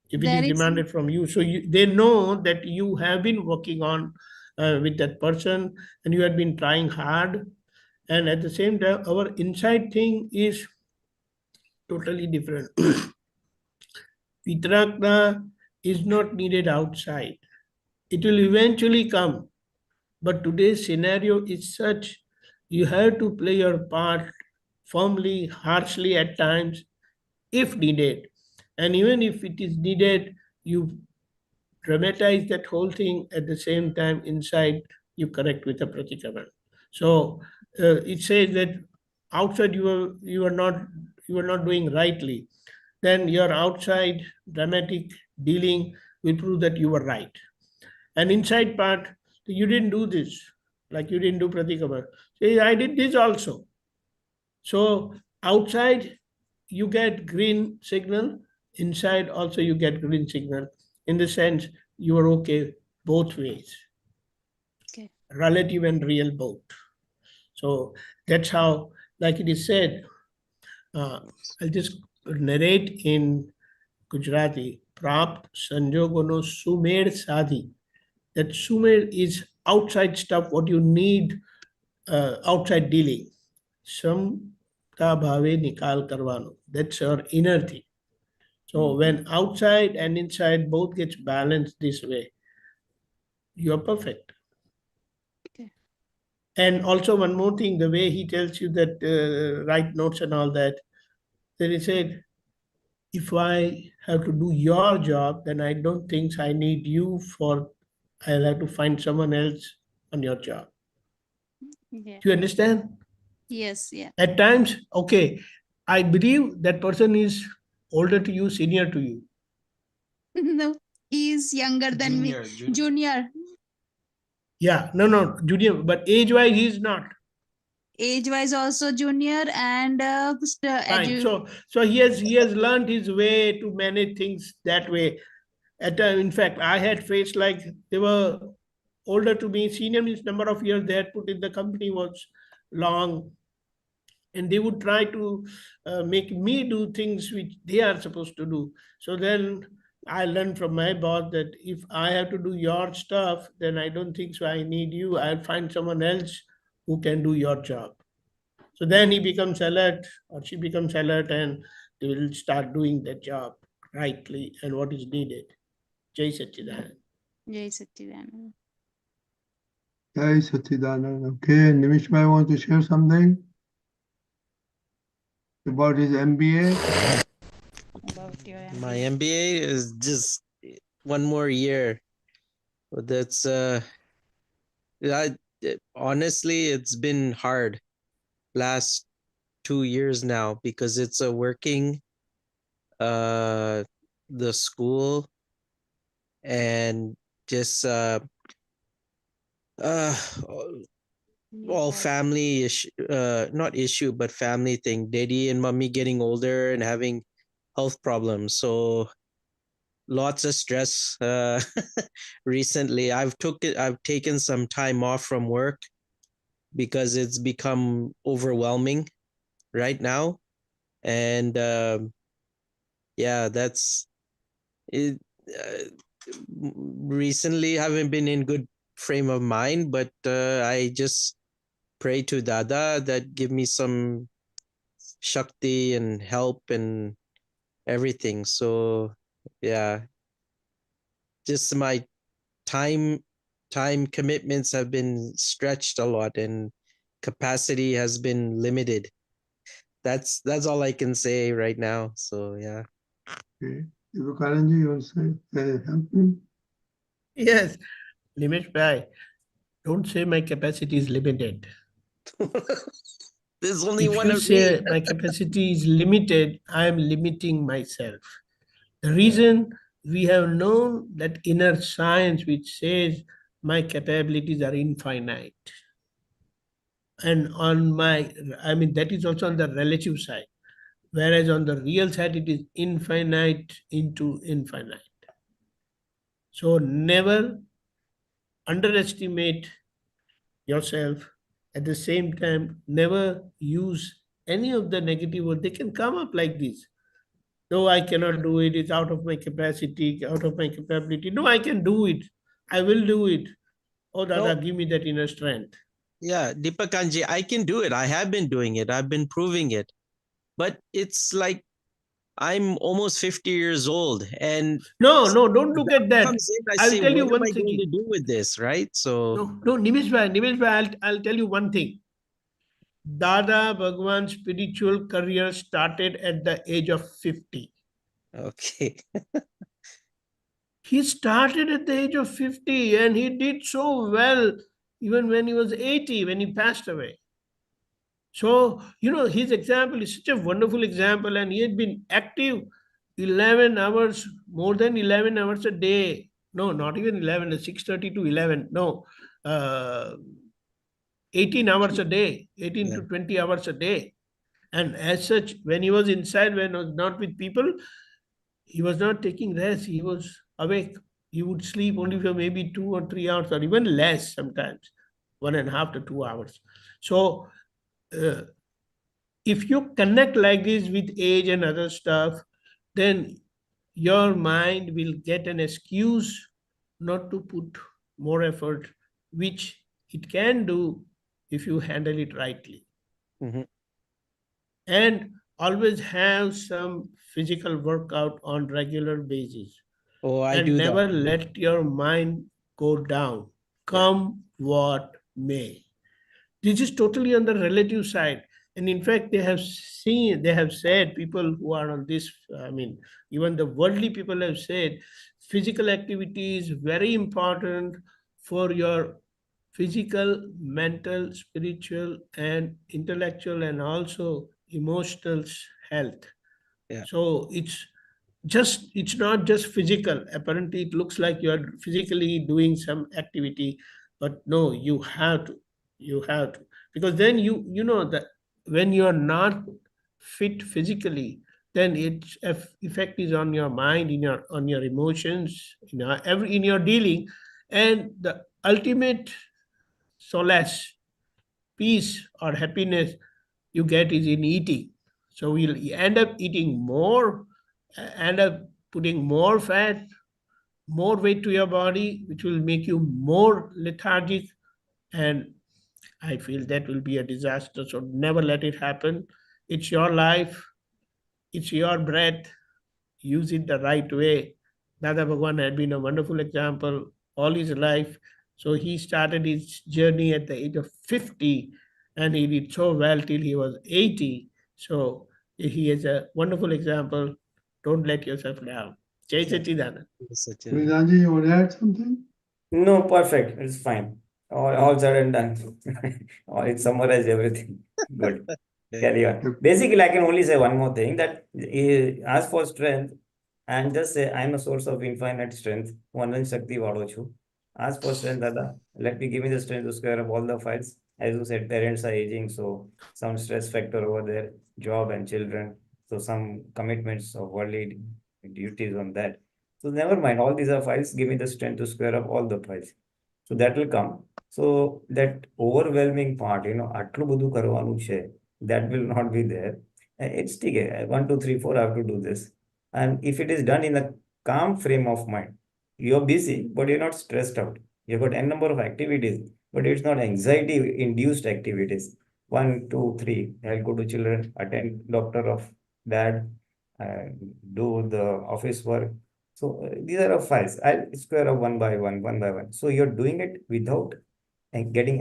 Speaker 7: If it
Speaker 6: there
Speaker 7: is
Speaker 6: is
Speaker 7: demanded from you, so they know that you have been working on with that person and you have been trying hard. And at the same time, our inside thing is totally different. Vitrag is not needed outside. It will eventually come. But today's scenario is such, you have to play your part firmly, harshly at times, if needed. And even if it is needed, you dramatize that whole thing. At the same time, inside, you correct with a Pratikraman. So it says that outside you are not doing rightly. Then your outside dramatic dealing will prove that you were right. And inside part, you didn't do this, like you didn't do Pratikraman. Say, I did this also. So outside you get green signal, inside also you get green signal. In the sense you are okay both ways.
Speaker 6: okay.
Speaker 7: Relative and real both. So that's how, like it is said, I'll just narrate in Gujarati, Prapt Sanjogono Sumer Sadhi. That Sumer is outside stuff, what you need, outside dealing. Sam ka bhave nikal karvano. That's your inner thing. So when outside and inside both gets balanced this way, you are perfect.
Speaker 6: Okay.
Speaker 7: And also one more thing, the way he tells you that write notes and all that, then he said, if I have to do your job, then I don't think I need you for, I'll have to find someone else on your job.
Speaker 6: Yeah.
Speaker 7: Do you understand?
Speaker 6: Yes, yeah.
Speaker 7: At times, okay, I believe that person is older to you, senior to you.
Speaker 6: No, he is younger than me. Junior.
Speaker 7: Yeah, no, junior, but age-wise, he's not.
Speaker 6: Age-wise also junior and
Speaker 7: Fine. So he has learned his way to manage things that way. In fact, I had faced like they were older to me. Senior means number of years they had put in the company was long, and they would try to make me do things which they are supposed to do. So then I learned from my boss that if I have to do your stuff, then I don't think so I need you. I'll find someone else who can do your job. So then he becomes alert or she becomes alert, and they will start doing the job rightly and what is needed. Jai Satchidanand.
Speaker 6: Jai Satchidanand.
Speaker 1: Jai Satchidanand. Okay, Nimish Bhai want to share something about his MBA?
Speaker 6: About your
Speaker 8: My
Speaker 6: MBA.
Speaker 8: MBA is just one more year. That's honestly, it's been hard last 2 years now because it's a working the school and just all family issue, not issue but family thing. Daddy and mommy getting older and having health problems, so lots of stress recently. I've taken some time off from work because it's become overwhelming right now. And yeah, that's it. Recently haven't been in good frame of mind, but I just pray to Dada that give me some shakti and help and everything. So yeah, just my time commitments have been stretched a lot and capacity has been limited. That's all I can say right now. So yeah.
Speaker 1: Okay. Deepakanandji, you want to say, help him?
Speaker 7: Yes, Nimish Bhai, don't say my capacity is limited.
Speaker 8: There's only
Speaker 7: If
Speaker 8: one
Speaker 7: you
Speaker 8: of me.
Speaker 7: say my capacity is limited, I am limiting myself. The reason we have known that inner science which says my capabilities are infinite. And on my, I mean, that is also on the relative side. Whereas on the real side, it is infinite into infinite. So never underestimate yourself. At the same time, never use any of the negative words. They can come up like this. No, I cannot do it. It's out of my capacity, out of my capability. No, I can do it. I will do it. Oh, Dada,
Speaker 8: No,
Speaker 7: give me that inner strength.
Speaker 8: yeah, Deepakanji, I can do it. I have been doing it. I've been proving it. But it's like I'm almost 50 years old, and
Speaker 7: No, don't look at that.
Speaker 8: comes in, I
Speaker 7: I'll
Speaker 8: say,
Speaker 7: tell you
Speaker 8: what am
Speaker 7: one
Speaker 8: I going to
Speaker 7: thing.
Speaker 8: do with this, right? So
Speaker 7: No, Nimish bhai, I'll tell you one thing. Dada Bhagwan's spiritual career started at the age of 50.
Speaker 8: okay.
Speaker 7: He started at the age of 50 and he did so well even when he was 80, when he passed away. So, his example is such a wonderful example, and he had been active 11 hours, more than 11 hours a day. No, not even 11, 6:30 to 11. No, uh, 18 hours a day, 18
Speaker 8: Yeah.
Speaker 7: to 20 hours a day. And as such, when he was inside, when he was not with people, he was not taking rest. He was awake. He would sleep only for maybe 2 or 3 hours, or even less sometimes, 1.5 to 2 hours. So, if you connect like this with age and other stuff, then your mind will get an excuse not to put more effort, which it can do if you handle it rightly.
Speaker 8: Mhm.
Speaker 7: And always have some physical workout on regular basis.
Speaker 8: Oh, I
Speaker 7: And
Speaker 8: do that.
Speaker 7: never let your mind go down, come what may. This is totally on the relative side. And in fact, they have said, people who are on this, even the worldly people have said, physical activity is very important for your physical, mental, spiritual, and intellectual, and also emotional health.
Speaker 8: Yeah.
Speaker 7: So it's not just physical. Apparently, it looks like you are physically doing some activity, but no, you have to, because then you know that when you are not fit physically, then its effect is on your mind, on your emotions, in your dealing, and the ultimate solace, peace, or happiness you get is in eating. So we'll end up eating more, end up putting more fat, more weight to your body, which will make you more lethargic. And I feel that will be a disaster. So never let it happen. It's your life, it's your breath. Use it the right way. Dada Bhagwan had been a wonderful example all his life. So he started his journey at the age of 50 and he did so well till he was 80. So he is a wonderful example. Don't let yourself down. Jai Sachidanand.
Speaker 1: Pulinanandji, you want to add something?
Speaker 2: No, perfect. It's fine. All said and done. It summarized everything. Good. Carry on. Basically, I can only say one more thing, that ask for strength and just say, I'm a source of infinite strength. One Shakti Vadochu. Ask for strength, Dada. Give me the strength to square up all the files. As you said, parents are aging, so some stress factor over there, job and children. So some commitments of worldly duties on that. So never mind, all these are files. Give me the strength to square up all the files. So that will come. So that overwhelming part, આટલું બધું કરવાનું છે, that will not be there. It's okay. 1, 2, 3, 4, I have to do this. And if it is done in a calm frame of mind, you're busy, but you're not stressed out. You've got n number of activities, but it's not anxiety induced activities. 1, 2, 3, I'll go to children, attend doctor of dad, do the office work. So these are files. I'll square up one by one, one by one. So you're doing it without getting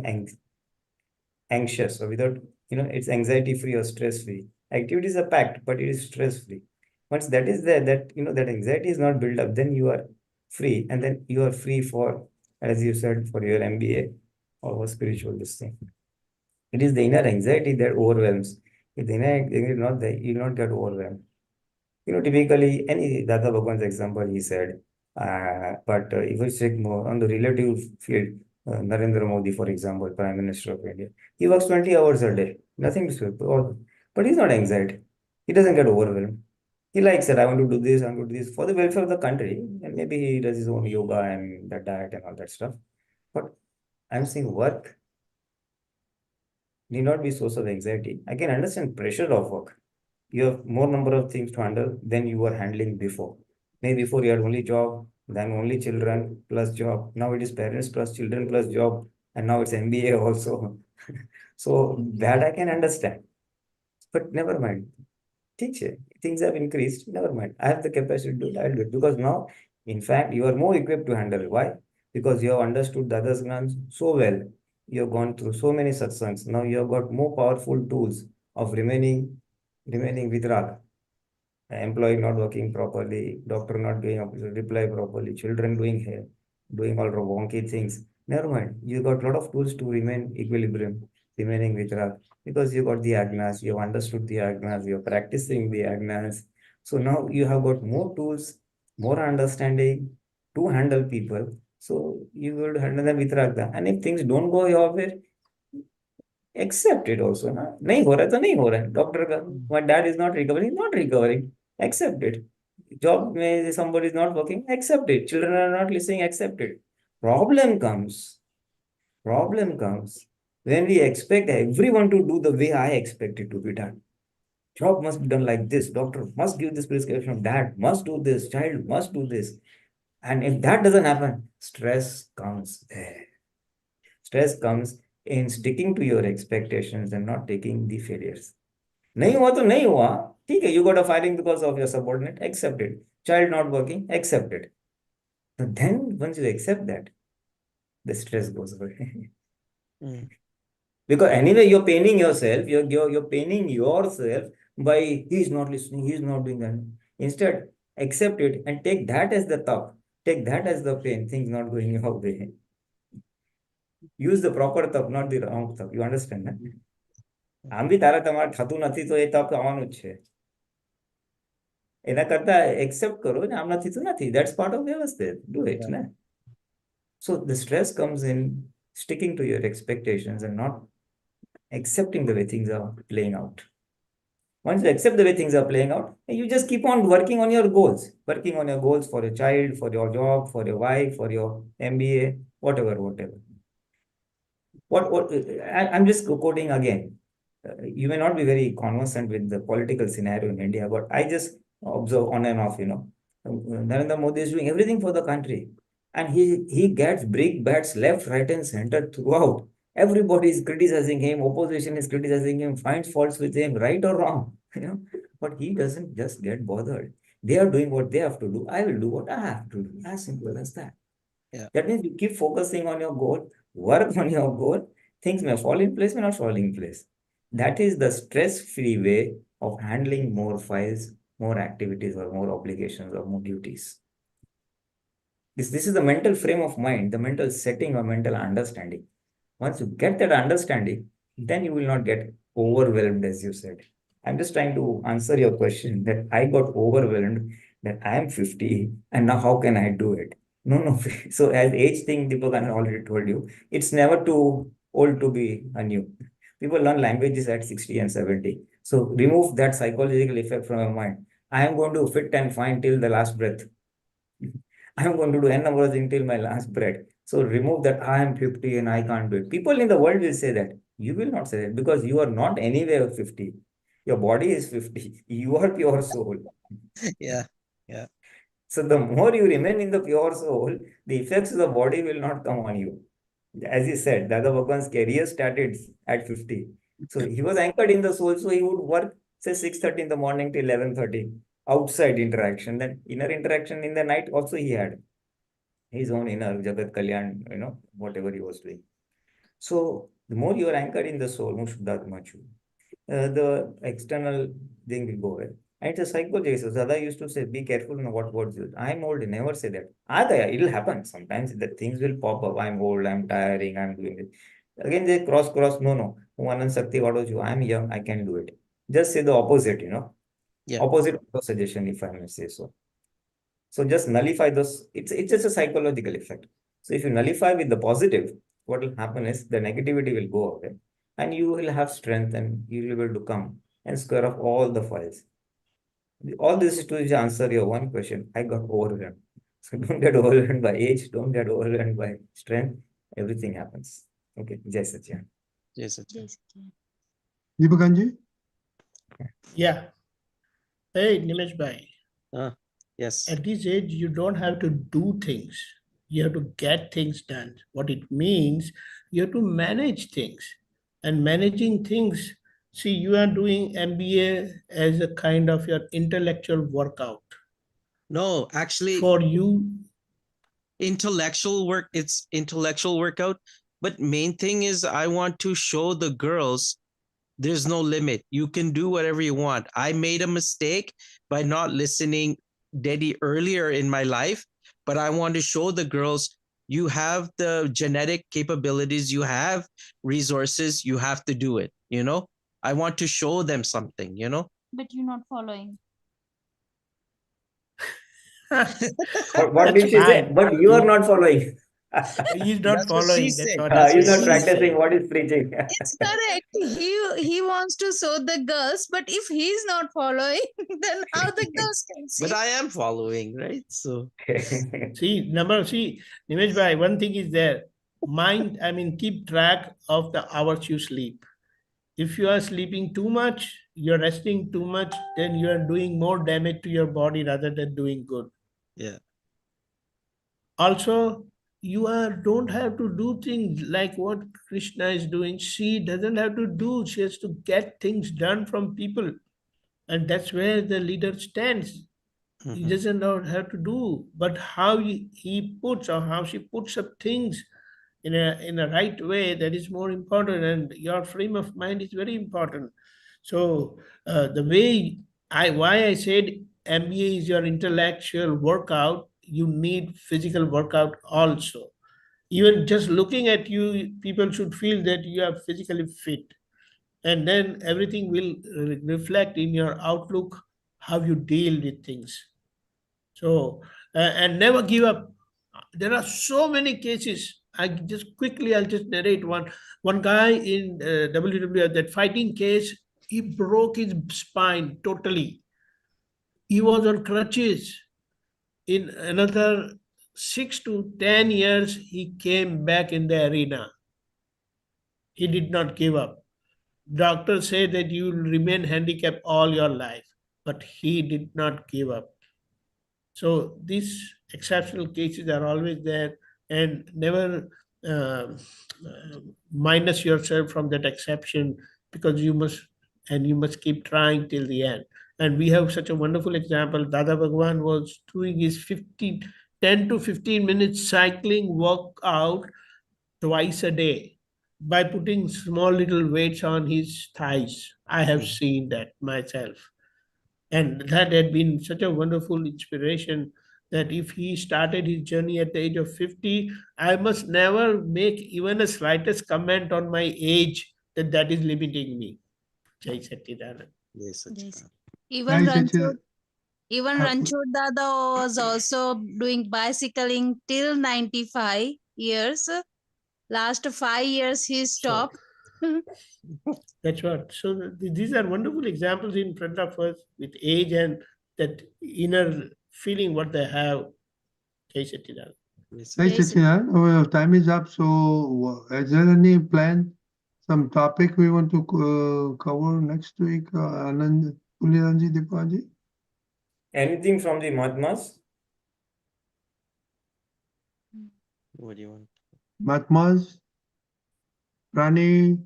Speaker 2: anxious, or without, it's anxiety free or stress free. Activities are packed, but it is stress free. Once that is there, that anxiety is not built up, then you are free, and then you are free for, as you said, for your MBA or spiritual this thing. It is the inner anxiety that overwhelms. If the inner anxiety is not there, you will not get overwhelmed. Typically, any Dada Bhagwan's example, he said, but if we check more on the relative field, Narendra Modi, for example, Prime Minister of India, he works 20 hours a day, nothing to say, but he's not anxiety. He doesn't get overwhelmed. He likes it. I want to do this, I want to do this for the welfare of the country. And maybe he does his own yoga and that diet and all that stuff. But I'm saying work need not be source of anxiety. I can understand pressure of work. You have more number of things to handle than you were handling before. Maybe before you had only job, then only children plus job. Now it is parents plus children plus job, and now it's MBA also. So that I can understand. But never mind. Teacher, things have increased. Never mind. I have the capacity to do it. I'll do it. Because now, in fact, you are more equipped to handle it. Why? Because you have understood the other Gnans so well. You have gone through so many satsangs. Now you have got more powerful tools of remaining vitrag. Employee not working properly, doctor not doing reply properly, children doing all wonky things. Never mind. You got a lot of tools to remain equilibrium, remaining vitrag, because you got the agnas, you have understood the agnas, you are practicing the agnas. So now you have got more tools, more understanding to handle people. So you will handle them vitrag. And if things don't go your way, accept it also. Na? नहीं हो रहा तो नहीं हो रहा है. Doctor का, my dad is not recovering, not recovering. Accept it. Job में somebody is not working, accept it. Children are not listening, accept it. Problem comes when we expect everyone to do the way I expect it to be done. Job must be done like this. Doctor must give this prescription. Dad must do this. Child must do this. And if that doesn't happen, stress comes there. Stress comes in sticking to your expectations and not taking the failures. नहीं हुआ तो नहीं हुआ, ठीक है, you got a firing because of your subordinate, accept it. Child not working, accept it. So then once you accept that, the stress goes away. Because anyway, you're paining yourself, you're paining yourself by he's not listening, he's not doing that. Instead, accept it and take that as the thought, take that as the pain, things not going your way. Use the proper તપ, not the wrong તપ. You understand? ને? આમ બી તારા તમારે થતું નથી તો એ તપ આવવાનું જ છે. એના કરતા એક્સેપ્ટ કરો ને, આમ નથી તો નથી. That's part of વ્યવસ્થિત. Do it. ને? So the stress comes in sticking to your expectations and not accepting the way things are playing out. Once you accept the way things are playing out, you just keep on working on your goals. Working on your goals for your child, for your job, for your wife, for your MBA, whatever. I'm just quoting again. You may not be very conversant with the political scenario in India, but I just observe on and off, Narendra Modi is doing everything for the country. And he gets big bats left, right, and center throughout. Everybody is criticizing him, opposition is criticizing him, finds faults with him, right or wrong. But he doesn't just get bothered. They are doing what they have to do. I will do what I have to do. As simple as that.
Speaker 8: Yeah.
Speaker 2: That means you keep focusing on your goal, work on your goal, things may fall in place, may not fall in place. That is the stress-free way of handling more files, more activities, or more obligations, or more duties. This is the mental frame of mind, the mental setting or mental understanding. Once you get that understanding, then you will not get overwhelmed, as you said. I'm just trying to answer your question that I got overwhelmed, that I am 50, and now how can I do it? No. So as age thing, Deepakanand already told you, it's never too old to be new. People learn languages at 60 and 70. So remove that psychological effect from your mind. I am going to fit and fine till the last breath. I am going to do n number of things till my last breath. So remove that I am 50 and I can't do it. People in the world will say that. You will not say that because you are not anywhere 50. Your body is 50. You are pure soul.
Speaker 8: Yeah.
Speaker 2: So the more you remain in the pure soul, the effects of the body will not come on you. As he said, Dada Bhagwan's career started at 50. So he was anchored in the soul. So he would work, say, 6:30 in the morning till 11:30. Outside interaction, then inner interaction in the night also he had his own inner Jagat Kalyan, whatever he was doing. So the more you are anchored in the soul, the external thing will go away. And it's a psychology. So Dada used to say, be careful what words you use. I'm old, never say that. It'll happen. Sometimes the things will pop up. I'm old, I'm tiring, I'm doing it. Again, they cross. No. Anand Sakti, what was you? I'm young, I can do it. Just say the opposite,
Speaker 8: Yeah.
Speaker 2: opposite of the suggestion, if I may say so. So just nullify those. It's just a psychological effect. So if you nullify with the positive, what will happen is the negativity will go away and you will have strength and you will be able to come and square off all the files. All this is to answer your one question. I got overwhelmed. So don't get overwhelmed by age, don't get overwhelmed by strength. Everything happens. Okay, Jai Satchidanand.
Speaker 8: Jai Satchidanand.
Speaker 6: Yes, okay.
Speaker 1: Deepakanji?
Speaker 7: Yeah. Hey, Nimesh bhai.
Speaker 8: Yes.
Speaker 7: At this age, you don't have to do things. You have to get things done. What it means, you have to manage things. And managing things, see, you are doing MBA as a kind of your intellectual workout.
Speaker 8: No, actually,
Speaker 7: For you,
Speaker 8: it's intellectual workout. But main thing is I want to show the girls there's no limit. You can do whatever you want. I made a mistake by not listening Dedi earlier in my life, but I want to show the girls you have the genetic capabilities, you have resources, you have to do it, I want to show them something,
Speaker 6: But you're not following.
Speaker 2: What did she say?
Speaker 7: fine.
Speaker 2: But you are not following.
Speaker 7: He's not
Speaker 8: That's what she
Speaker 7: following. That's
Speaker 8: said.
Speaker 7: what
Speaker 8: That's
Speaker 2: He's
Speaker 8: what
Speaker 2: not
Speaker 8: she
Speaker 2: practicing
Speaker 8: said.
Speaker 2: what he's preaching.
Speaker 6: It's correct. He wants to show the girls, but if he's not following, then how the girls can see?
Speaker 8: But I am following, right? So
Speaker 7: See, Nimesh bhai, one thing is there. Keep track of the hours you sleep. If you are sleeping too much, you're resting too much, then you are doing more damage to your body rather than doing good.
Speaker 8: yeah.
Speaker 7: Also, don't have to do things like what Krishna is doing. She doesn't have to do, she has to get things done from people. And that's where the leader stands. He doesn't know how to do, but how he puts or how she puts up things in a right way, that is more important, and your frame of mind is very important. So the way why I said MBA is your intellectual workout, you need physical workout also. Even just looking at you, people should feel that you are physically fit, and then everything will reflect in your outlook, how you deal with things. So, and never give up. There are so many cases. I'll just narrate one. One guy in WWF, that fighting case, he broke his spine totally. He was on crutches. In another 6 to 10 years, he came back in the arena. He did not give up. Doctors say that you will remain handicapped all your life, but he did not give up. So these exceptional cases are always there, and never minus yourself from that exception, because you must keep trying till the end. And we have such a wonderful example. Dada Bhagwan was doing his 10 to 15 minutes cycling workout twice a day by putting small little weights on his thighs. I have seen that myself. And that had been such a wonderful inspiration that if he started his journey at the age of 50, I must never make even a slightest comment on my age that is limiting me. Jai Satchidanand.
Speaker 8: Yes,
Speaker 6: Yes.
Speaker 8: Satchidanand.
Speaker 6: Even
Speaker 1: Jai
Speaker 6: Ranchod,
Speaker 1: Satchidanand.
Speaker 6: Ranchod Dada was also doing bicycling till 95 years. Last 5 years he stopped.
Speaker 7: That's what. So these are wonderful examples in front of us with age and that inner feeling what they have. Jai Satchidanand.
Speaker 8: Yes,
Speaker 1: Jai
Speaker 6: Yes.
Speaker 1: Satchidanand. Our time is up. So, is there any plan, some topic we want to cover next week? Anand Pulinanandji Deepakanandji?
Speaker 2: Anything from the Mahatmas?
Speaker 8: what do you want?
Speaker 1: Mahatmas, Rani,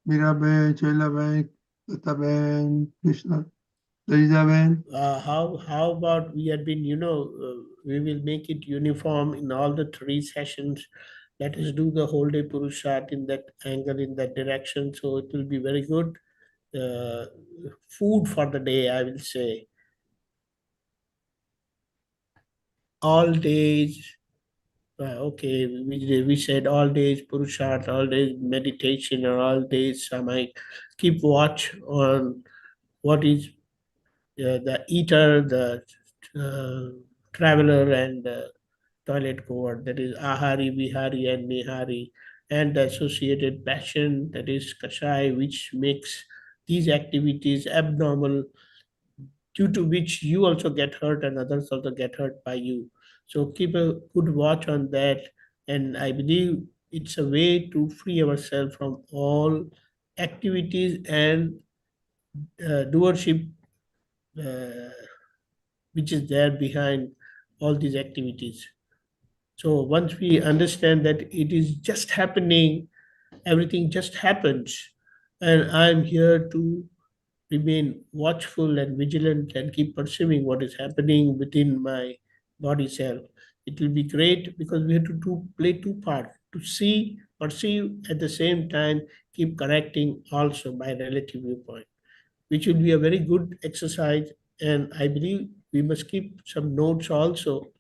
Speaker 1: Miraben, Chailaben, Lataben, Krishna, Lalizaben.
Speaker 7: How about we had been, we will make it uniform in all the 3 sessions. Let us do the whole day Purushat in that angle, in that direction. So it will be very good. Food for the day, I will say. All days, okay, we said all days Purusharth, all days meditation, or all days Samai. Keep watch on what is the eater, the traveler, and the toilet goer, that is Ahari, Vihari, and Nihari, and the associated passion, that is Kashai, which makes these activities abnormal, due to which you also get hurt and others also get hurt by you. So keep a good watch on that. And I believe it's a way to free ourselves from all activities and doership which is there behind all these activities. So once we understand that it is just happening, everything just happens, and I'm here to remain watchful and vigilant and keep perceiving what is happening within my body self. It will be great because we have to play two parts, to see, perceive, at the same time keep correcting also by relative viewpoint, which will be a very good exercise. And I believe we must keep some notes also.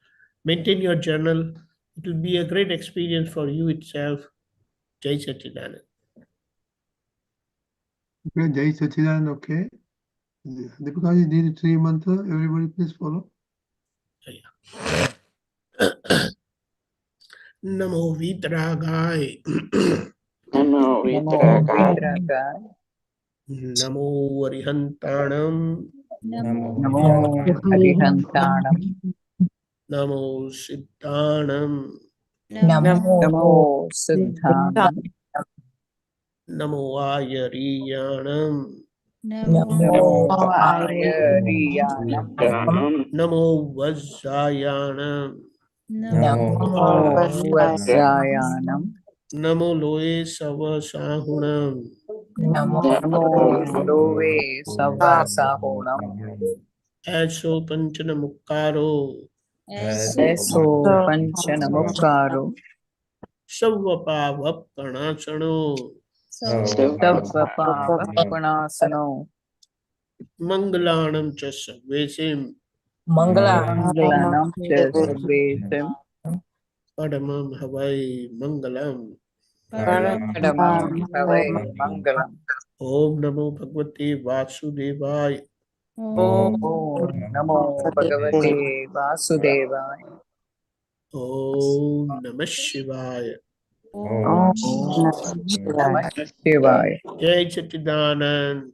Speaker 7: Maintain your journal. It will be a great experience for you itself. Jai Satchidanand.
Speaker 1: Okay, Jai Sachidanand, okay. Deepakanandji did 3 mantra. Everybody please follow.
Speaker 7: Namo Vitragay.
Speaker 3: Namo
Speaker 5: Namo
Speaker 3: vitrag.
Speaker 5: Vitrag.
Speaker 7: Namo Varihantanam.
Speaker 5: Namo Harihantanam.
Speaker 7: Namo Siddhanam.
Speaker 5: Namo Siddhanam.
Speaker 7: Namo Ayariyanam.
Speaker 5: Namo Ayariyanam.
Speaker 7: Namo Vajjayanam.
Speaker 5: Namo Vajjayanam.
Speaker 7: Namo Loe Savasahunam.
Speaker 5: Namo Dove Savasahunam.
Speaker 7: Aso Panchana Mukkaro.
Speaker 5: Eso Panchanamukkaro.
Speaker 7: Savvapavapkanasano.
Speaker 5: Savvapavappanasano.
Speaker 7: Mangalanam cha Sarvesim.
Speaker 5: Mangalanam cha Sarvesim.
Speaker 7: Padamam Havai Mangalam.
Speaker 5: Paramam Havai Mangalam.
Speaker 7: Om Namo Bhagavate Vasudevaya.
Speaker 5: Om Namo Bhagavate Vasudevaya.
Speaker 7: Om Namah Shivaya.
Speaker 5: Om Namah Shivaya.
Speaker 7: Jai Satchidanand.